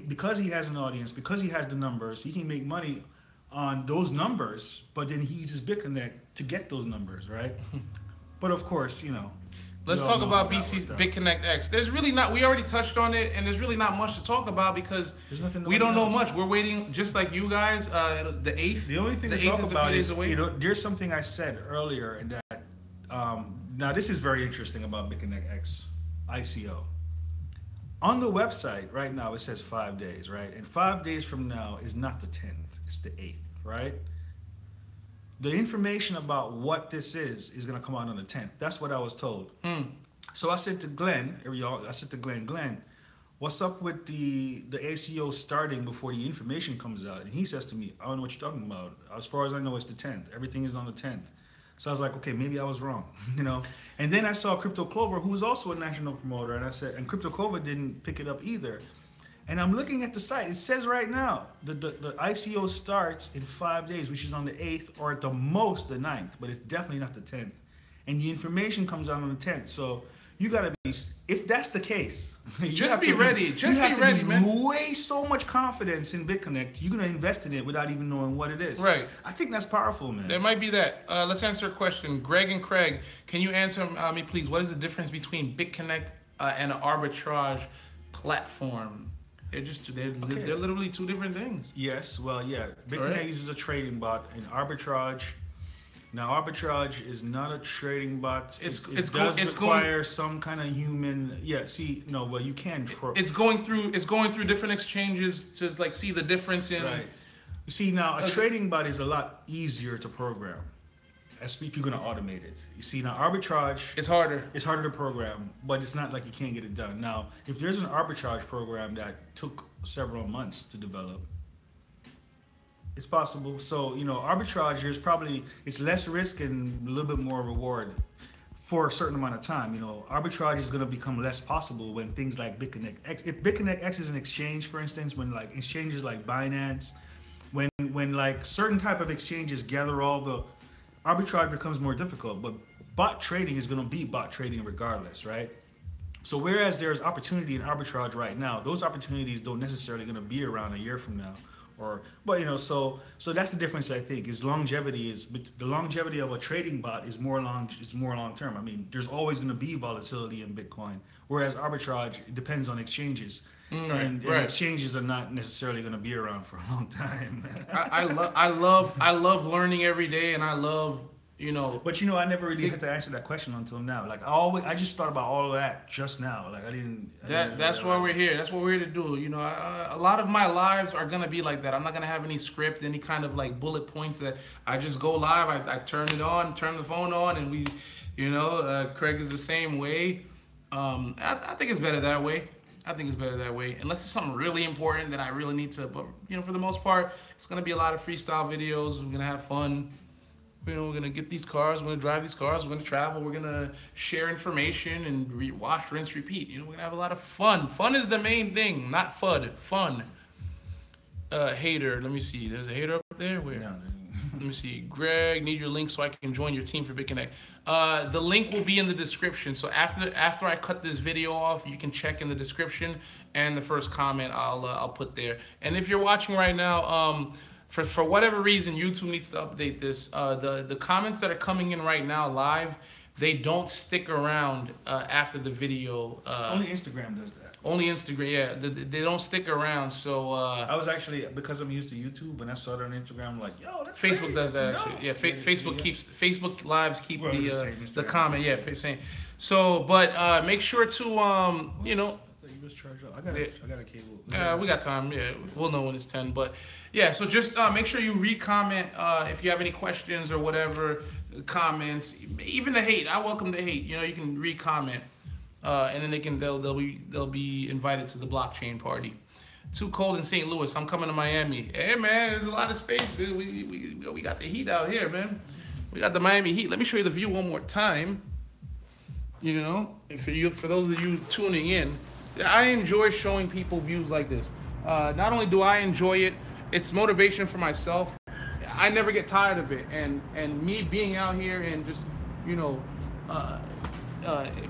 Because he has an audience, because he has the numbers, he can make money on those numbers, but then he uses BitConnect to get those numbers, right? But of course, let's talk about BitConnect X. There's really not, we already touched on it, and there's really not much to talk about because we don't know much. We're waiting, just like you guys, the 8th. The only thing to talk about is, there's something I said earlier, and that, now this is very interesting about BitConnect X, ICO. On the website right now, it says 5 days, right? And 5 days from now is not the 10th, it's the 8th, right? The information about what this is going to come out on the 10th. That's what I was told. So I said to Glenn, Glenn, what's up with the ACO starting before the information comes out? And he says to me, I don't know what you're talking about. As far as I know, it's the 10th. Everything is on the 10th. So I was like, okay, maybe I was wrong, And then I saw Crypto Clover, who was also a national promoter, and I said, and Crypto Clover didn't pick it up either. And I'm looking at the site. It says right now the ICO starts in 5 days, which is on the 8th or at the most the 9th, but it's definitely not the 10th. And the information comes out on the 10th. So you gotta be, if that's the case, just be ready. Just be ready, man. Way so much confidence in BitConnect, you're gonna invest in it without even knowing what it is. Right. I think that's powerful, man. There might be that. Let's answer a question. Greg and Craig, can you answer me, please? What is the difference between BitConnect and an arbitrage platform? They're literally two different things. Yes, well, yeah. BitConnect uses a trading bot, and arbitrage. Now, arbitrage is not a trading bot. It does require some kind of human. Yeah. See, no. Well, you can. It's going through different exchanges to like see the difference in. Right. You see, now a trading bot is a lot easier to program, if you're gonna automate it. You see, now arbitrage. It's harder. It's harder to program, but it's not like you can't get it done. Now, if there's an arbitrage program that took several months to develop, it's possible. So, arbitrage, it's less risk and a little bit more reward for a certain amount of time. Arbitrage is going to become less possible when things like BitConnect X, if BitConnect X is an exchange, for instance, when like exchanges like Binance, when like certain type of exchanges gather all the, arbitrage becomes more difficult, but bot trading is going to be bot trading regardless, right? So whereas there's opportunity in arbitrage right now, those opportunities don't necessarily going to be around a year from now. So that's the difference. I think is the longevity of a trading bot is more long term. I mean, there's always going to be volatility in Bitcoin, whereas arbitrage depends on exchanges, and exchanges are not necessarily going to be around for a long time. I love learning every day, and I love. But I never really had to answer that question until now. Like I just thought about all of that just now. Like I didn't. That's why we're here. That's what we're here to do. A lot of my lives are gonna be like that. I'm not gonna have any script, any kind of like bullet points that I just go live. I turn it on, turn the phone on, and we, Craig is the same way. I think it's better that way. Unless it's something really important that I really need to. But for the most part, it's gonna be a lot of freestyle videos. We're gonna have fun. We're going to get these cars, we're going to drive these cars, we're going to travel, we're going to share information and wash, rinse, repeat. We're going to have a lot of fun. Fun is the main thing, not FUD. Fun. Hater, let me see. There's a hater up there? Where? No. Let me see. Greg, need your link so I can join your team for BitConnect. The link will be in the description. So after I cut this video off, you can check in the description, and the first comment I'll put there. And if you're watching right now, for whatever reason, YouTube needs to update this. The comments that are coming in right now live, they don't stick around after the video. Only Instagram does that. Only Instagram, yeah. They don't stick around, so... I was actually, because I'm used to YouTube, when I saw it on Instagram, I'm like, yo, that's Facebook crazy. does that, actually. Yeah, Facebook Lives keep the comment. Yeah, same. So, but make sure to, I thought you was charged up. I got a cable. We got time, yeah. We'll know when it's 10, but... Yeah, so just make sure you re-comment if you have any questions or whatever, comments, even the hate. I welcome the hate. You can re-comment, and then they'll be invited to the blockchain party. Too cold in St. Louis. I'm coming to Miami. Hey man, there's a lot of space. We got the heat out here, man. We got the Miami Heat. Let me show you the view one more time. You know, for those of you tuning in, I enjoy showing people views like this. Not only do I enjoy it, it's motivation for myself. I never get tired of it, and me being out here and just, you know,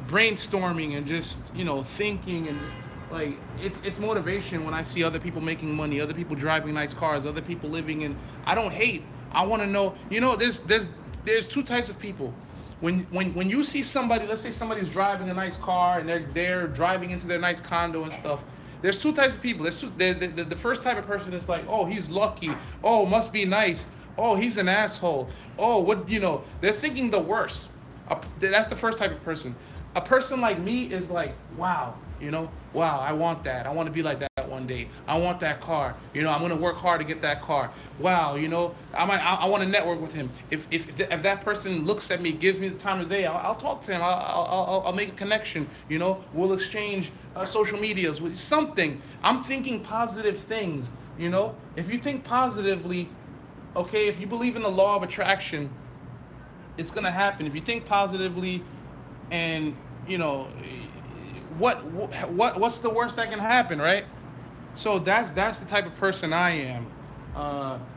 brainstorming and just, you know, thinking, and like it's motivation when I see other people making money, other people driving nice cars, other people living in. I don't hate. I want to know. You know, there's two types of people. When you see somebody, let's say somebody's driving a nice car and they're driving into their nice condo and stuff. There's two types of people. The first type of person is like, oh, he's lucky. Oh, must be nice. Oh, he's an asshole. Oh, what, you know, they're thinking the worst. That's the first type of person. A person like me is like, wow, you know, wow, I want that. I want to be like that one day. I want that car. You know, I'm going to work hard to get that car. Wow, you know, I want to network with him. If that person looks at me, gives me the time of day, I'll talk to him. I'll make a connection. You know, we'll exchange social medias with something. I'm thinking positive things. You know, if you think positively, okay, if you believe in the law of attraction, it's gonna happen. If you think positively, and you know, what's the worst that can happen, right? So that's the type of person I am.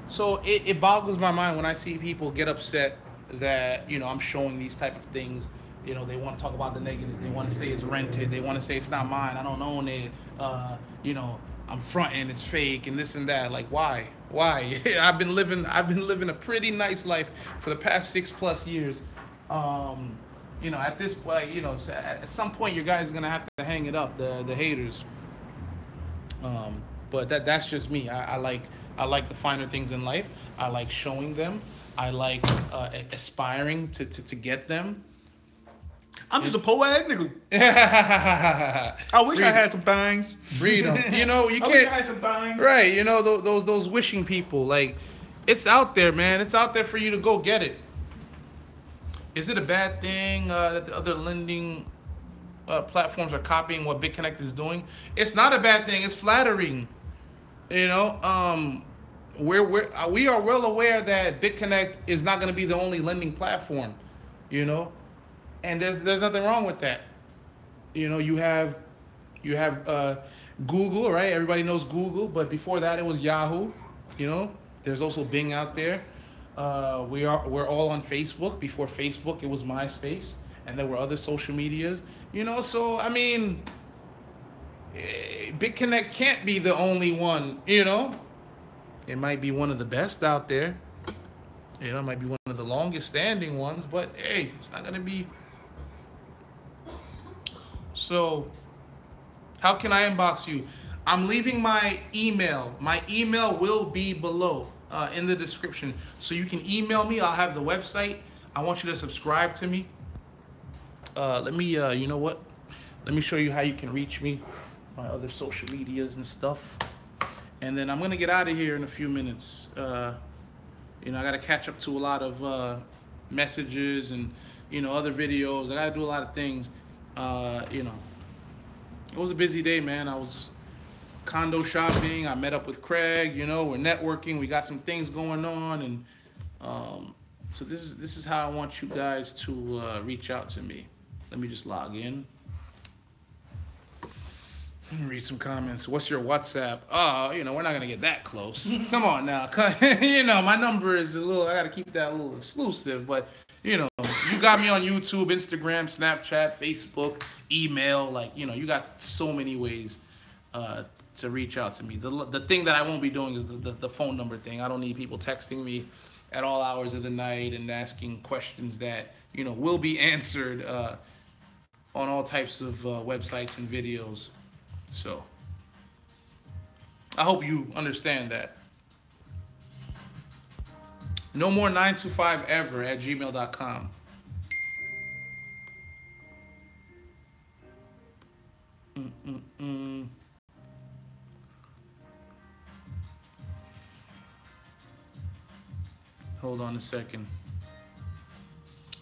So it boggles my mind when I see people get upset that, you know, I'm showing these type of things. You know, they want to talk about the negative. They want to say it's rented. They want to say it's not mine. I don't own it. You know, I'm fronting. It's fake and this and that. Like, why? Why? I've been living a pretty nice life for the past 6+ years. You know, at this point, you know, at some point, you guys are gonna have to hang it up, the haters. But that's just me. I like the finer things in life. I like showing them. I like aspiring to get them. I'm just a poetic nigga. I wish I had some things. Freedom. You know, you can't. I wish I had some things. Right. You know, those wishing people. Like, it's out there, man. It's out there for you to go get it. Is it a bad thing that the other lending platforms are copying what BitConnect is doing? It's not a bad thing. It's flattering. You know, we are well aware that BitConnect is not going to be the only lending platform. You know, and there's nothing wrong with that. You know, you have Google, right? Everybody knows Google, but before that it was Yahoo. You know, there's also Bing out there. We're all on Facebook. Before Facebook, it was MySpace, and there were other social medias. You know, so I mean, BitConnect can't be the only one. You know, it might be one of the best out there. You know, it might be one of the longest standing ones, but hey, it's not gonna be. So, how can I inbox you? I'm leaving my email. My email will be below. In the description, so you can email me. I'll have the website. I want you to subscribe to me. Let me, you know what? Let me show you how you can reach me, my other social medias and stuff. And then I'm gonna get out of here in a few minutes. You know, I gotta catch up to a lot of messages and, you know, other videos. I gotta do a lot of things. You know, it was a busy day, man. I was condo shopping. I met up with Craig. You know, we're networking. We got some things going on, and so this is how I want you guys to reach out to me. Let me just log in. Read some comments. What's your WhatsApp? Oh, you know, we're not gonna get that close. Come on now. You know, my number is a little. I gotta keep that a little exclusive, but. You know, you got me on YouTube, Instagram, Snapchat, Facebook, email. Like, you know, you got so many ways to reach out to me. The thing that I won't be doing is the phone number thing. I don't need people texting me at all hours of the night and asking questions that, you know, will be answered on all types of websites and videos. So I hope you understand that. No more 925ever@gmail.com. Hold on a second.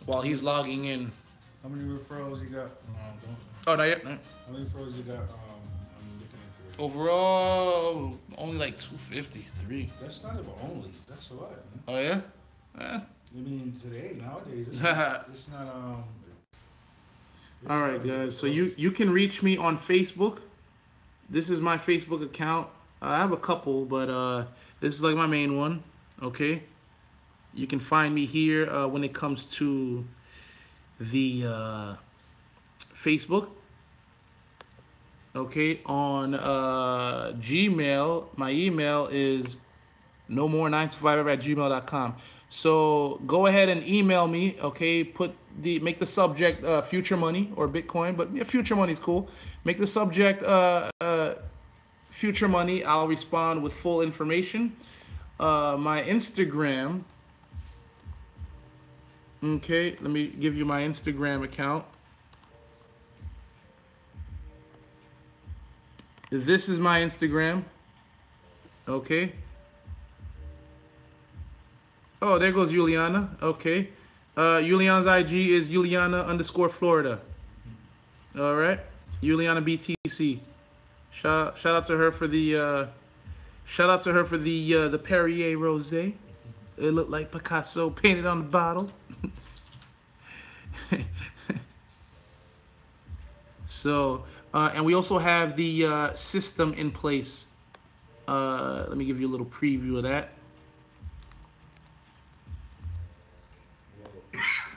While he's logging in. How many referrals you got? Oh, not yet. No. How many referrals you got? I'm looking at the Overall, only like 253. That's not even only. That's a lot, man. Oh yeah. I mean, today nowadays, it's not All right, guys. So you can reach me on Facebook. This is my Facebook account. I have a couple, but this is like my main one. Okay. You can find me here when it comes to the Facebook. Okay, on Gmail, my email is nomore9survivor@gmail.com. So go ahead and email me. Okay, make the subject future money or Bitcoin, but yeah, future money is cool. Make the subject future money. I'll respond with full information. My Instagram. Okay, let me give you my Instagram account. This is my Instagram. Okay. Oh, there goes Juliana. Okay. Juliana's IG is Juliana_Florida. All right. Juliana BTC. Shout out to her for the the Perrier Rosé. It looked like Picasso painted on the bottle. So, and we also have the system in place. Let me give you a little preview of that.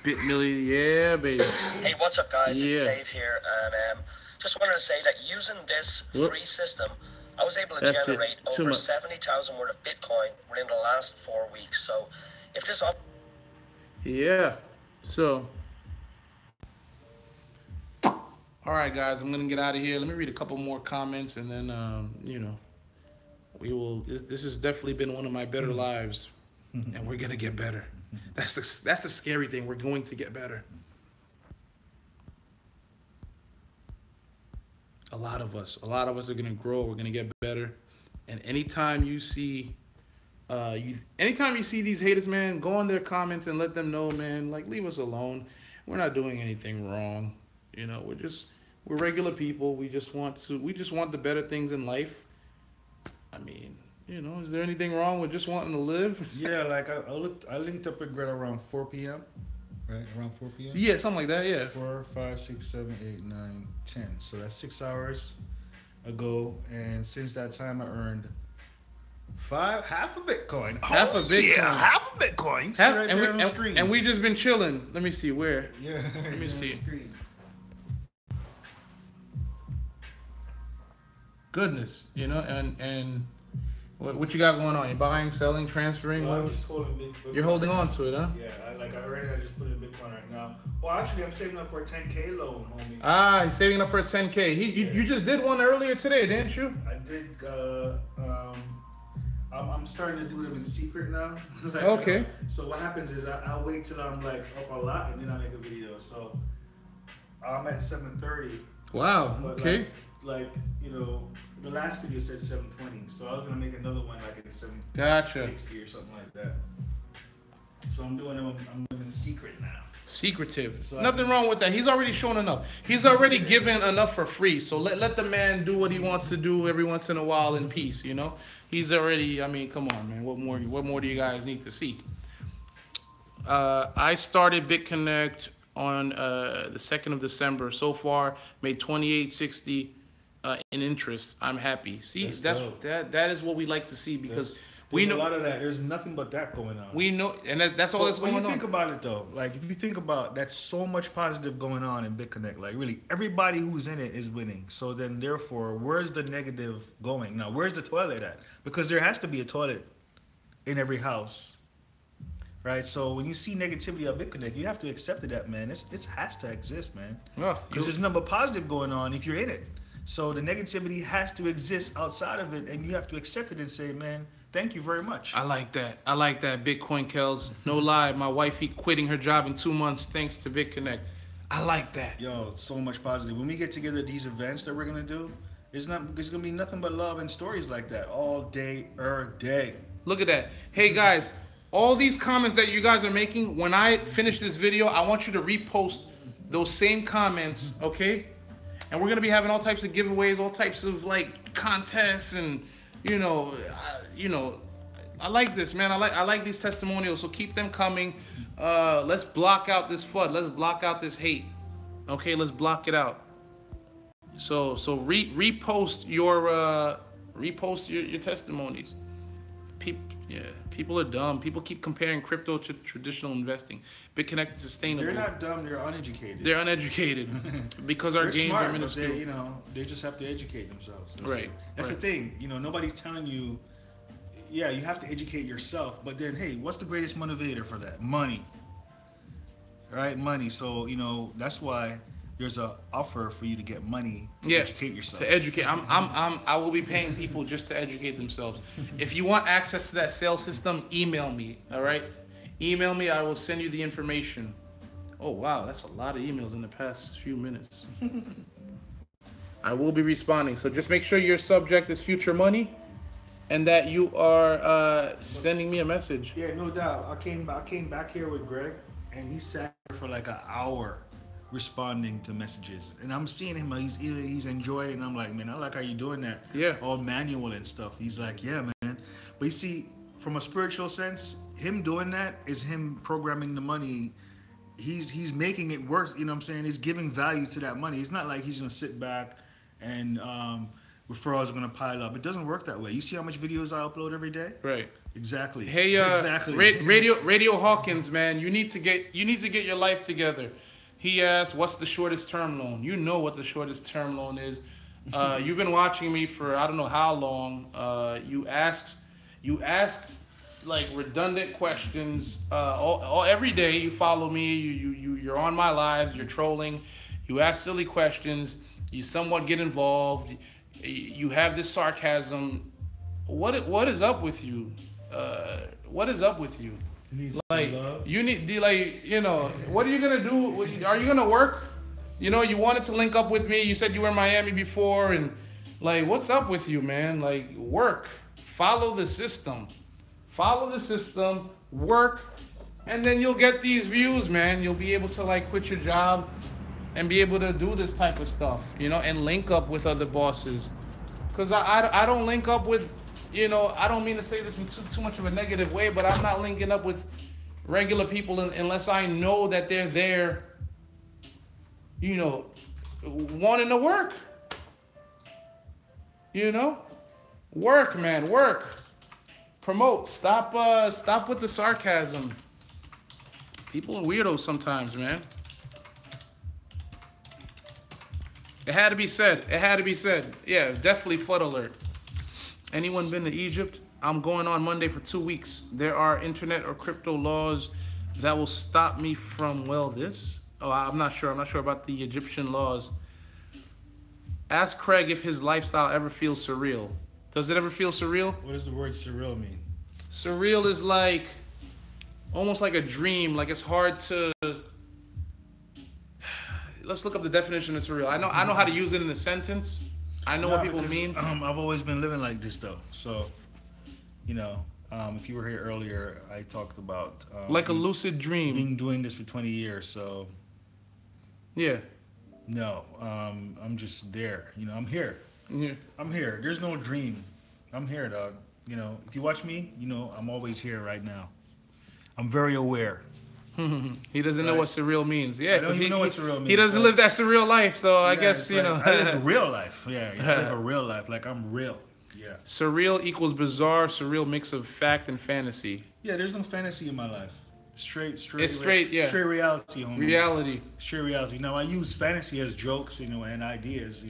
BitMilli, yeah, baby. Hey, what's up, guys? It's Yeah. Dave here, and just wanted to say that using this free system, I was able to That's it. generate Too over much. 70,000 worth of Bitcoin within the last 4 weeks. So, if this up. Yeah. So, all right, guys, I'm gonna get out of here. Let me read a couple more comments, and then you know, we will. This has definitely been one of my better lives, and we're gonna get better. That's the scary thing. We're going to get better. A lot of us are gonna grow. We're gonna get better. And anytime you see, anytime you see these haters, man, go on their comments and let them know, man. Like, leave us alone. We're not doing anything wrong. You know, we're regular people. We just want the better things in life. I mean, you know, is there anything wrong with just wanting to live? Yeah, like I linked up with Greta around 4 p.m. Right, around 4 p.m. Yeah, something like that. Yeah. 4, 5, 6, 7, 8, 9, 10. So that's 6 hours ago, and since that time I earned half a Bitcoin. Half a Bitcoin. Yeah, half a Bitcoin. See right there on the screen. And we just been chilling. Let me see where. Yeah. Let me see. Goodness, you know, and what you got going on? You buying, selling, transferring? I'm just holding Bitcoin. You're holding on to it, huh? Yeah, I just put in Bitcoin right now. Well, actually, I'm saving up for a 10K loan, homie. Ah, he's saving up for a 10K. You just did one earlier today, didn't you? I did. I'm starting to do them in secret now. Like, Okay. So what happens is I'll wait till I'm like up a lot and then I'll make a video. So I'm at 7:30. Wow. But Okay. Like you know, the last video said 7:20, so I was gonna make another one like at 7:60 Gotcha. or something like that. So I'm doing them. I'm doing in secret now. Secretive. So Nothing wrong with that. He's already shown enough. He's already given enough for free. So let the man do what he wants to do every once in a while in peace, you know? He's already, I mean, come on, man. What more do you guys need to see? I started BitConnect on the 2nd of December. So far, made $28.60 in interest. I'm happy. See, that is what we like to see, because we know a lot of that. There's nothing but that going on. We know, and that's all that's going on. When you think about it, though, like if you think about that's so much positive going on in BitConnect. Like really, everybody who's in it is winning. So then, therefore, where's the negative going? Now, where's the toilet at? Because there has to be a toilet in every house, right? So when you see negativity on BitConnect, you have to accept that, man. It has to exist, man. Because there's nothing but positive going on if you're in it. So the negativity has to exist outside of it, and you have to accept it and say, man, thank you very much. I like that. I like that, Bitcoin Kels. No lie, my wifey quitting her job in 2 months thanks to BitConnect. I like that. Yo, so much positive. When we get together at these events that we're gonna do, there's gonna be nothing but love and stories like that all day, day. Look at that. Hey guys, all these comments that you guys are making, when I finish this video, I want you to repost those same comments, okay? And we're gonna be having all types of giveaways, all types of like contests, and you know, I like this, man. I like these testimonials. So keep them coming. Let's block out this FUD. Let's block out this hate. Okay, let's block it out. So repost your testimonies. People are dumb. People keep comparing crypto to traditional investing. BitConnect is sustainable. They're not dumb. They're uneducated. They're uneducated because our gains smart, are minuscule. but they just have to educate themselves. That's Right. the thing. Nobody's telling you. Yeah, you have to educate yourself. But then, hey, what's the greatest motivator for that? Money. Right, money. So that's why there's a offer for you to get money to educate yourself. To educate, I will be paying people just to educate themselves. If you want access to that sales system, email me. All right, email me. I will send you the information. Oh wow, that's a lot of emails in the past few minutes. I will be responding. So just make sure your subject is future money, and that you are sending me a message. Yeah, no doubt. I came back here with Greg, and he sat here for like an hour responding to messages, and I'm seeing him. He's enjoyed it, and I'm like, man, I like how you're doing that. Yeah. All manual and stuff. He's like, yeah, man. But you see, from a spiritual sense, him doing that is him programming the money. He's making it work. You know what I'm saying? He's giving value to that money. It's not like he's gonna sit back and referrals are gonna pile up. It doesn't work that way. You see how much videos I upload every day? Right. Exactly. Hey, exactly. Radio Hawkins, man, you need to get your life together. He asked, "What's the shortest term loan?" You know what the shortest term loan is. You've been watching me for I don't know how long. You asked like redundant questions every day. You follow me. You're on my lives. You're trolling. You ask silly questions. You somewhat get involved. You have this sarcasm. What is up with you? What is up with you? Like you need what are you gonna do? Are you gonna work? You wanted to link up with me. You said you were in Miami before, and like, what's up with you, man? Like, work, follow the system, work, and then you'll get these views, man. You'll be able to like quit your job and be able to do this type of stuff, and link up with other bosses. Cause I don't link up with. I don't mean to say this in too much of a negative way, but I'm not linking up with regular people unless I know that they're there, wanting to work. Work, man, work. Promote. Stop with the sarcasm. People are weirdos sometimes, man. It had to be said. Yeah, definitely FUD alert. Anyone been to Egypt? I'm going on Monday for 2 weeks. There are internet or crypto laws that will stop me from, this? Oh, I'm not sure. I'm not sure about the Egyptian laws. Ask Craig if his lifestyle ever feels surreal. Does it ever feel surreal? What does the word surreal mean? Surreal is like, almost like a dream. Like it's hard to... Let's look up the definition of surreal. I know how to use it in a sentence. I know what people mean. I've always been living like this though. So, if you were here earlier, I talked about like a lucid dream. Doing this for 20 years. So, yeah. No, I'm just there. I'm here. Yeah. I'm here. There's no dream. I'm here, dog. If you watch me, I'm always here right now. I'm very aware. He doesn't know what surreal means. Yeah, because he know what surreal means. He doesn't live that surreal life, so I guess I live a real life. Yeah, I live a real life. Like I'm real. Yeah. Surreal equals bizarre. Surreal mix of fact and fantasy. Yeah, there's no fantasy in my life. Straight. It's straight. Yeah. Straight reality, homie. Reality. Straight reality. Now I use fantasy as jokes, and ideas,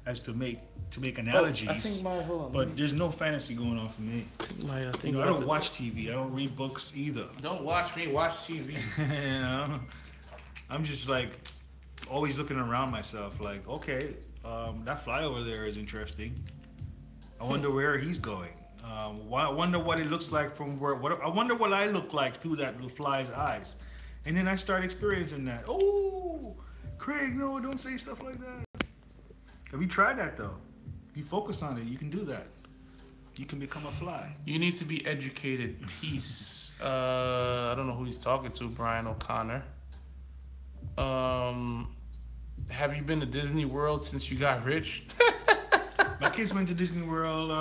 as to make analogies. I think hold on. But there's no fantasy going on for me. I don't watch TV. I don't read books either. Don't watch me. Watch TV. I'm just like always looking around myself. Like, okay, that fly over there is interesting. I wonder where he's going. I wonder what it looks like from where. I wonder what I look like through that little fly's eyes. And then I start experiencing that. Oh, Craig, no, don't say stuff like that. Have you tried that though? If you focus on it, you can do that. You can become a fly. You need to be educated. Peace. I don't know who he's talking to, Brian O'Connor. Have you been to Disney World since you got rich? My kids went to Disney World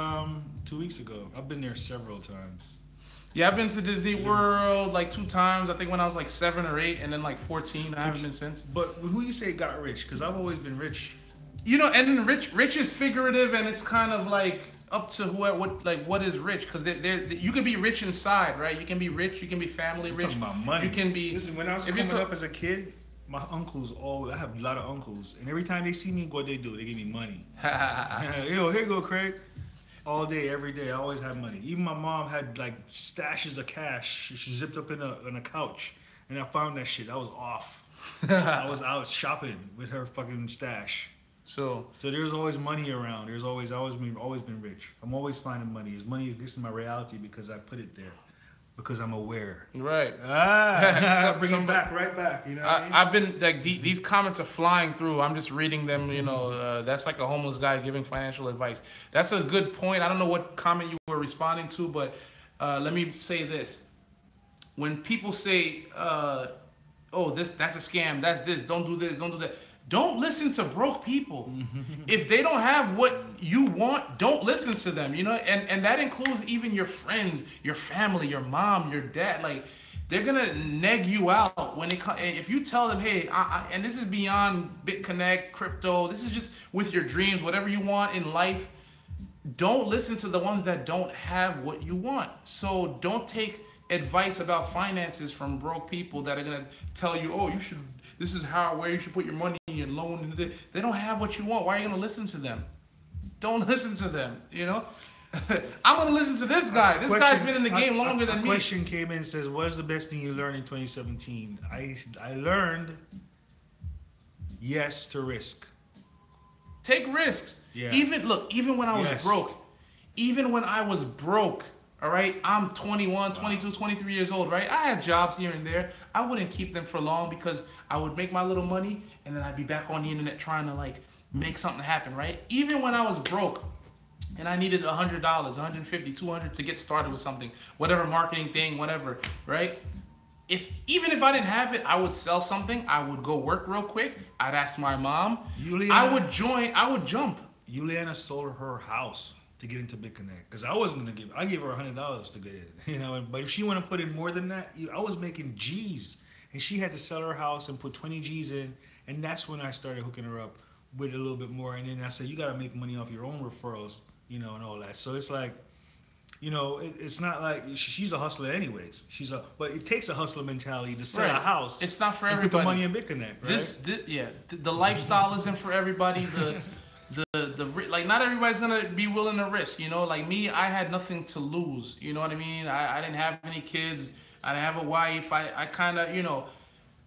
2 weeks ago. I've been there several times. Yeah, I've been to Disney World like 2 times. I think when I was like 7 or 8, and then like 14. I haven't been since. But who you say got rich? Because I've always been rich. You know, and then rich is figurative, and it's kind of like up to what is rich, because you can be rich inside, right? You can be rich, you can be family rich. Talking about money. You can be. Listen, when I was coming up as a kid, my uncles I have a lot of uncles, and every time they see me, what they do, they give me money. Yo, here you go, Craig. All day, every day, I always have money. Even my mom had like stashes of cash. She zipped up in a couch, and I found that shit. I was off. I was out shopping with her fucking stash. So there's always money around. There's always been rich. I'm always finding money. As money exists in my reality because I put it there, because I'm aware. Right. Bring it back, right back. You know. What I mean? I've been like these comments are flying through. I'm just reading them. You know, that's like a homeless guy giving financial advice. That's a good point. I don't know what comment you were responding to, but let me say this: when people say, "Oh, that's a scam. That's this. Don't do this. Don't do that." Don't listen to broke people. If they don't have what you want, don't listen to them, you know? And that includes even your friends, your family, your mom, your dad. Like, they're gonna neg you out when if you tell them, hey, and this is beyond BitConnect, crypto, this is just with your dreams, whatever you want in life, don't listen to the ones that don't have what you want. So don't take advice about finances from broke people that are gonna tell you, oh, this is where you should put your money and loan. They don't have what you want. Why are you gonna listen to them? Don't listen to them. You know, I'm gonna listen to this guy. This guy's been in the game longer than me. A question came in and says, "What is the best thing you learned in 2017?" I learned yes to risk. Take risks. Yeah. Even when I was broke. All right, I'm 21, 22, 23 years old, right? I had jobs here and there. I wouldn't keep them for long because I would make my little money and then I'd be back on the internet trying to like make something happen, right? Even when I was broke and I needed $100, $150, $200 to get started with something, whatever marketing thing, whatever, right? Even if I didn't have it, I would sell something. I would go work real quick. I'd ask my mom. I would jump. Juliana sold her house to get into BitConnect, because I gave her $100 to get in, you know. But if she want to put in more than that, I was making G's, and she had to sell her house and put 20 G's in, and that's when I started hooking her up with a little bit more. And then I said, you got to make money off your own referrals, you know, and all that. So it's like, you know, it's not like she's a hustler anyways. But it takes a hustler mentality to sell a house. It's not for everybody. Put the money in BitConnect, right? The lifestyle isn't for everybody. Like, not everybody's gonna be willing to risk, you know. Like me, I had nothing to lose, you know what I mean? I didn't have any kids. I didn't have a wife. I kind of, you know,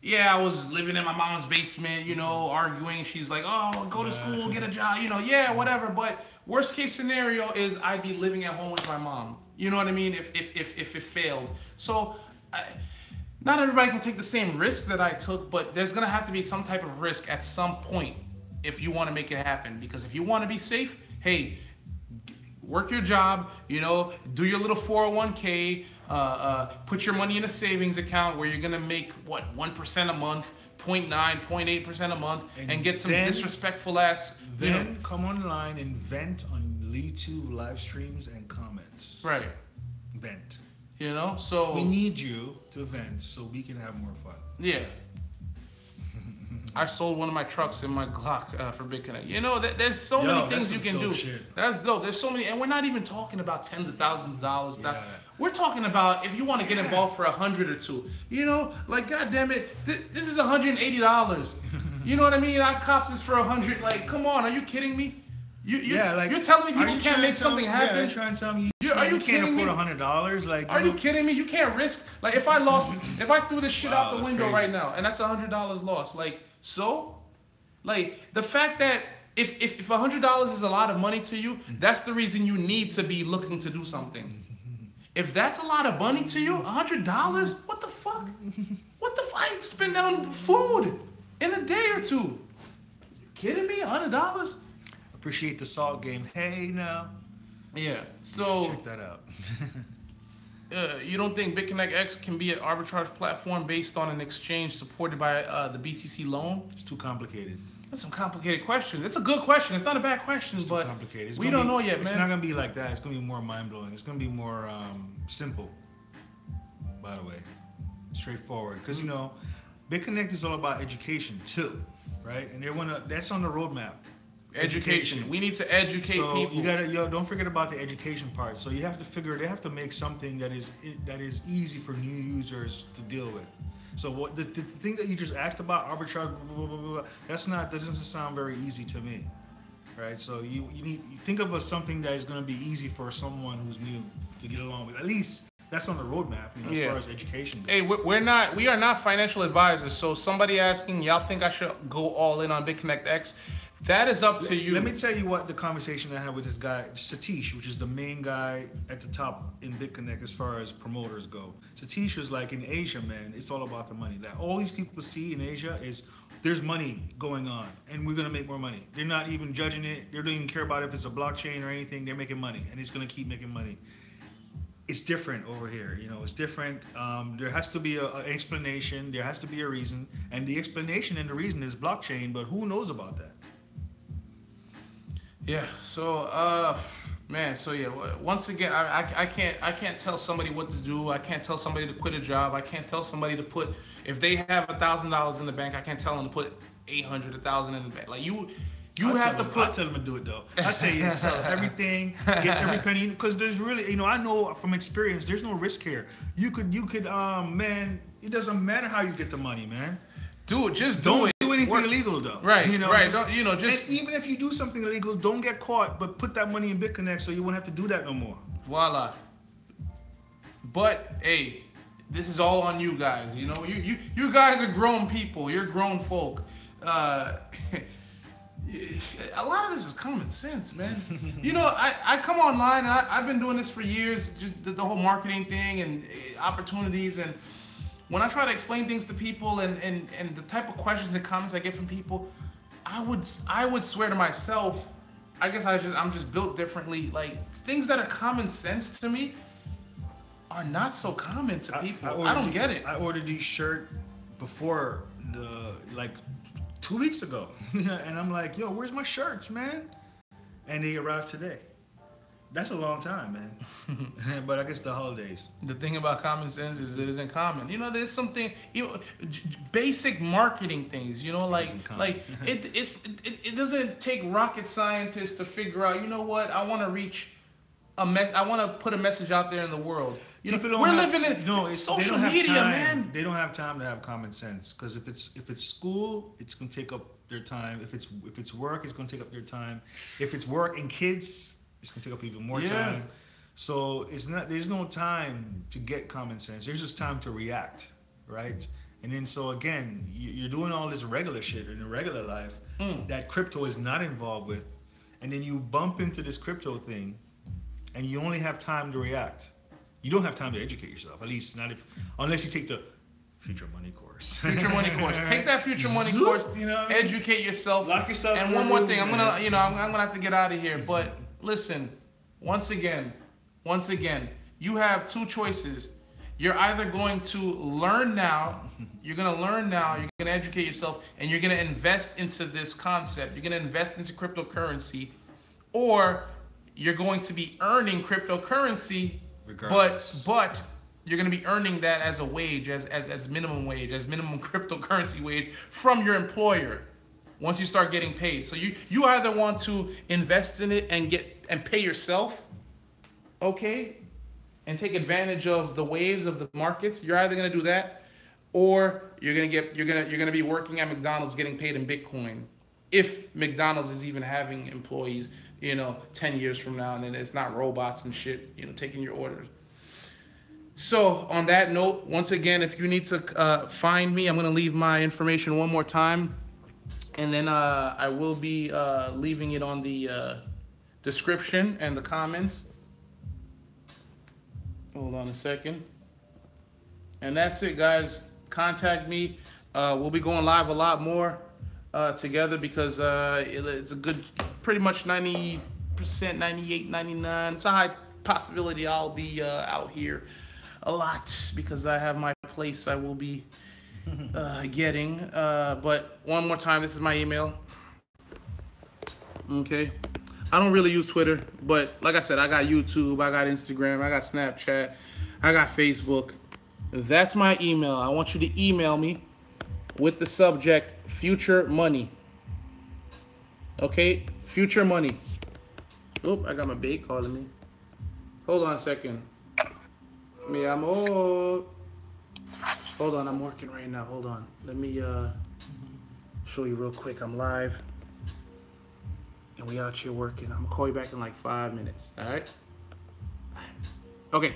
yeah, I was living in my mom's basement, you know, arguing. She's like, oh, go to school, get a job, you know, yeah, whatever. But worst case scenario is I'd be living at home with my mom, you know what I mean, if it failed. So not everybody can take the same risk that I took, but there's gonna have to be some type of risk at some point if you want to make it happen. Because if you want to be safe, hey, work your job, you know, do your little 401k, put your money in a savings account where you're gonna make what, 1% a month, 0.9, 0.8% a month, and get some disrespectful ass. Then come online and vent on YouTube live streams and comments. Right. Vent. You know, so we need you to vent so we can have more fun. Yeah. I sold one of my trucks in my Glock for BitConnect. You know, there's so many things you can do. Shit. That's dope. There's so many, and we're not even talking about tens of thousands of dollars. Yeah. We're talking about if you want to get involved for $100 or $200. You know, like, God damn it, this is $180. You know what I mean? I copped this for $100. Like, come on, are you kidding me? You're telling me people can't make something happen? Yeah, you're trying to tell me you can't afford $100. Like, are you kidding me? You can't risk. Like, if I threw this shit out the window crazy. Right now, and that's $100 lost. Like, so, like, the fact that if $100 is a lot of money to you, that's the reason you need to be looking to do something. If that's a lot of money to you, $100, what the fuck? What the fuck? I'd spend that on food in a day or two. You kidding me? $100? Appreciate the salt game. Hey, now. Yeah. So check that out. You don't think BitConnect X can be an arbitrage platform based on an exchange supported by the BCC loan? It's too complicated. That's some complicated questions. It's a good question. It's not a bad question, but complicated. We don't know yet, man. It's not gonna be like that. It's gonna be more mind blowing. It's gonna be more simple. by the way. Straightforward. Because, you know, BitConnect is all about education, too, right? And that's on the roadmap. Education. We need to educate people. So you gotta, don't forget about the education part. So you have to they have to make something that is easy for new users to deal with. So what the thing that you just asked about, arbitrage, blah, blah, blah, blah, doesn't sound very easy to me, right? So you think of something that is going to be easy for someone who's new to get along with. At least that's on the roadmap, you know, as far as education goes. Hey, we are not financial advisors. So somebody asking, y'all think I should go all in on BitConnect X? That is up to you. Let me tell you what the conversation I had with this guy, Satish, which is the main guy at the top in BitConnect as far as promoters go. Satish was like, in Asia, man, it's all about the money. That all these people see in Asia is there's money going on, and we're gonna make more money. They're not even judging it. They don't even care about if it's a blockchain or anything. They're making money, and it's gonna keep making money. It's different over here, you know. It's different. There has to be an explanation. There has to be a reason, and the explanation and the reason is blockchain. But who knows about that? Yeah. So, man. So yeah. Once again, I can't tell somebody what to do. I can't tell somebody to quit a job. I can't tell somebody to put, if they have $1,000 in the bank, I can't tell them to put 800, 1,000 in the bank. Like you have to put. I tell them to do it though. I say sell everything, get every penny, because there's really, you know, I know from experience, there's no risk here. You could, man. It doesn't matter how you get the money, man. Do it. Just do it. Do anything illegal though, right? You know, right? Just, just and even if you do something illegal, don't get caught. But put that money in BitConnect so you won't have to do that no more. Voila. But hey, this is all on you guys. You know, you guys are grown people. You're grown folk. A lot of this is common sense, man. You know, I come online and I've been doing this for years. Just the whole marketing thing and opportunities and. When I try to explain things to people and the type of questions and comments I get from people, I would swear to myself, I guess I'm just built differently. Like things that are common sense to me are not so common to people. I don't get it. I ordered these shirt before like 2 weeks ago, and I'm like, yo, where's my shirts, man? And they arrived today. That's a long time, man. But I guess the holidays. The thing about common sense is it isn't common. You know, there's something, you know, basic marketing things. You know, like it doesn't take rocket scientists to figure out. You know what? I want to reach I want to put a message out there in the world. You know, we're living in social media, man. They don't have time to have common sense because if it's school, it's gonna take up their time. If it's work, it's gonna take up their time. If it's work and kids, it's gonna take up even more time. So there's no time to get common sense. There's just time to react, right? And then so again, you're doing all this regular shit in your regular life that crypto is not involved with, and then you bump into this crypto thing, and you only have time to react. You don't have time to educate yourself, at least not unless you take the Future Money course. Future Money course. Take that Future Money course. You know, educate yourself. Lock yourself. And one more thing, I'm gonna have to get out of here. But listen, once again, you have two choices. You're either going to learn now, you're going to educate yourself, and you're going to invest into this concept. You're going to invest into cryptocurrency, or you're going to be earning cryptocurrency, but you're going to be earning that as a wage, as minimum wage, as minimum cryptocurrency wage from your employer once you start getting paid. So you either want to invest in it and pay yourself, okay, and take advantage of the waves of the markets. You're either gonna do that, or you're gonna be working at McDonald's getting paid in Bitcoin. If McDonald's is even having employees, 10 years from now, and then it's not robots and shit, taking your orders. So on that note, once again, if you need to find me, I'm gonna leave my information one more time, and then I will be leaving it on the description and the comments. Hold on a second. And that's it, guys. Contact me. We'll be going live a lot more together because it's a good, pretty much 90%, 98, 99. It's a high possibility I'll be out here a lot because I have my place I will be getting. But one more time, this is my email. Okay. I don't really use Twitter, but like I said, I got YouTube, I got Instagram, I got Snapchat, I got Facebook. That's my email. I want you to email me with the subject future money. Okay, future money. Oop, I got my babe calling me. Hold on a second. Mi amor. Hold on, I'm working right now. Hold on. Let me show you real quick. I'm live. And we out here working. I'm gonna call you back in like 5 minutes. All right? Okay.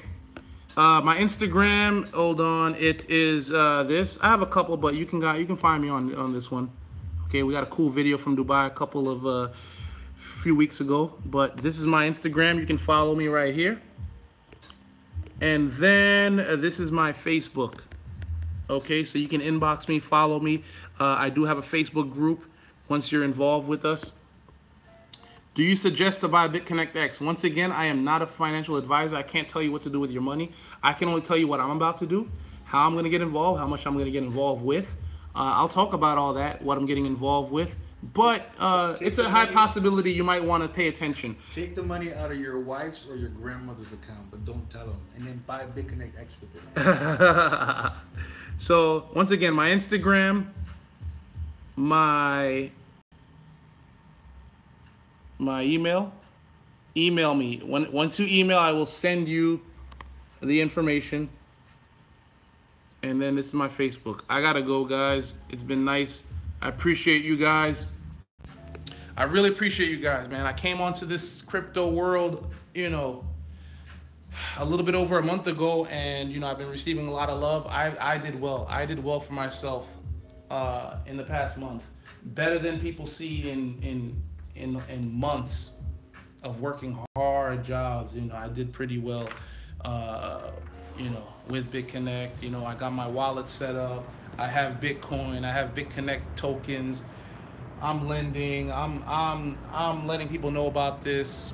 My Instagram, hold on. It is this. I have a couple, but you can find me on this one. Okay, we got a cool video from Dubai a couple of few weeks ago, but this is my Instagram. You can follow me right here. And then this is my Facebook. Okay, so you can inbox me, follow me. I do have a Facebook group once you're involved with us. Do you suggest to buy BitConnect X? Once again, I am not a financial advisor. I can't tell you what to do with your money. I can only tell you what I'm about to do, how I'm going to get involved, how much I'm going to get involved with. I'll talk about all that, what I'm getting involved with. But it's a high possibility you might want to pay attention. Take the money out of your wife's or your grandmother's account, but don't tell them. And then buy BitConnect X with it. So, once again, my Instagram, my email. Email me. Once you email, I will send you the information. And then this is my Facebook. I gotta go, guys. It's been nice. I appreciate you guys. I really appreciate you guys, man. I came onto this crypto world, you know, a little bit over a month ago, and you know, I've been receiving a lot of love. I did well. I did well for myself in the past month. Better than people see in months of working hard jobs. You know, I did pretty well. You know, with BitConnect, you know, I got my wallet set up. I have Bitcoin. I have BitConnect tokens. I'm lending. I'm letting people know about this.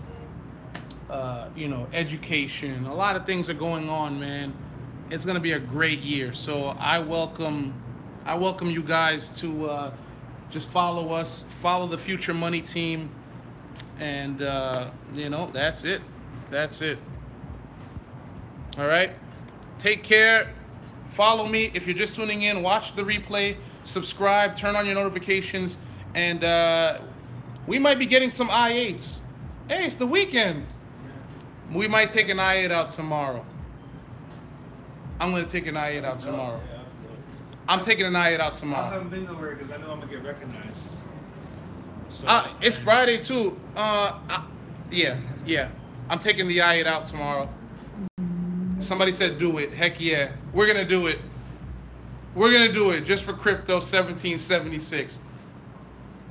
You know, education. A lot of things are going on, man. It's gonna be a great year. So I welcome you guys to just follow us, follow the Future Money team, and you know, that's it. That's it. All right. Take care. Follow me. If you're just tuning in, watch the replay, subscribe, turn on your notifications, and we might be getting some I-8s. Hey, it's the weekend. We might take an I-8 out tomorrow. I'm going to take an I-8 out tomorrow. I'm taking an I-8 out tomorrow. I haven't been nowhere because I know I'm going to get recognized. So, it's Friday, too. Yeah. I'm taking the I-8 out tomorrow. Somebody said do it. Heck yeah. We're going to do it. We're going to do it just for Crypto 1776.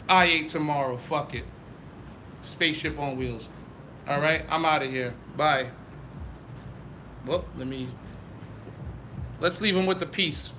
I-8 tomorrow. Fuck it. Spaceship on wheels. All right? I'm out of here. Bye. Well, let's leave him with the peace.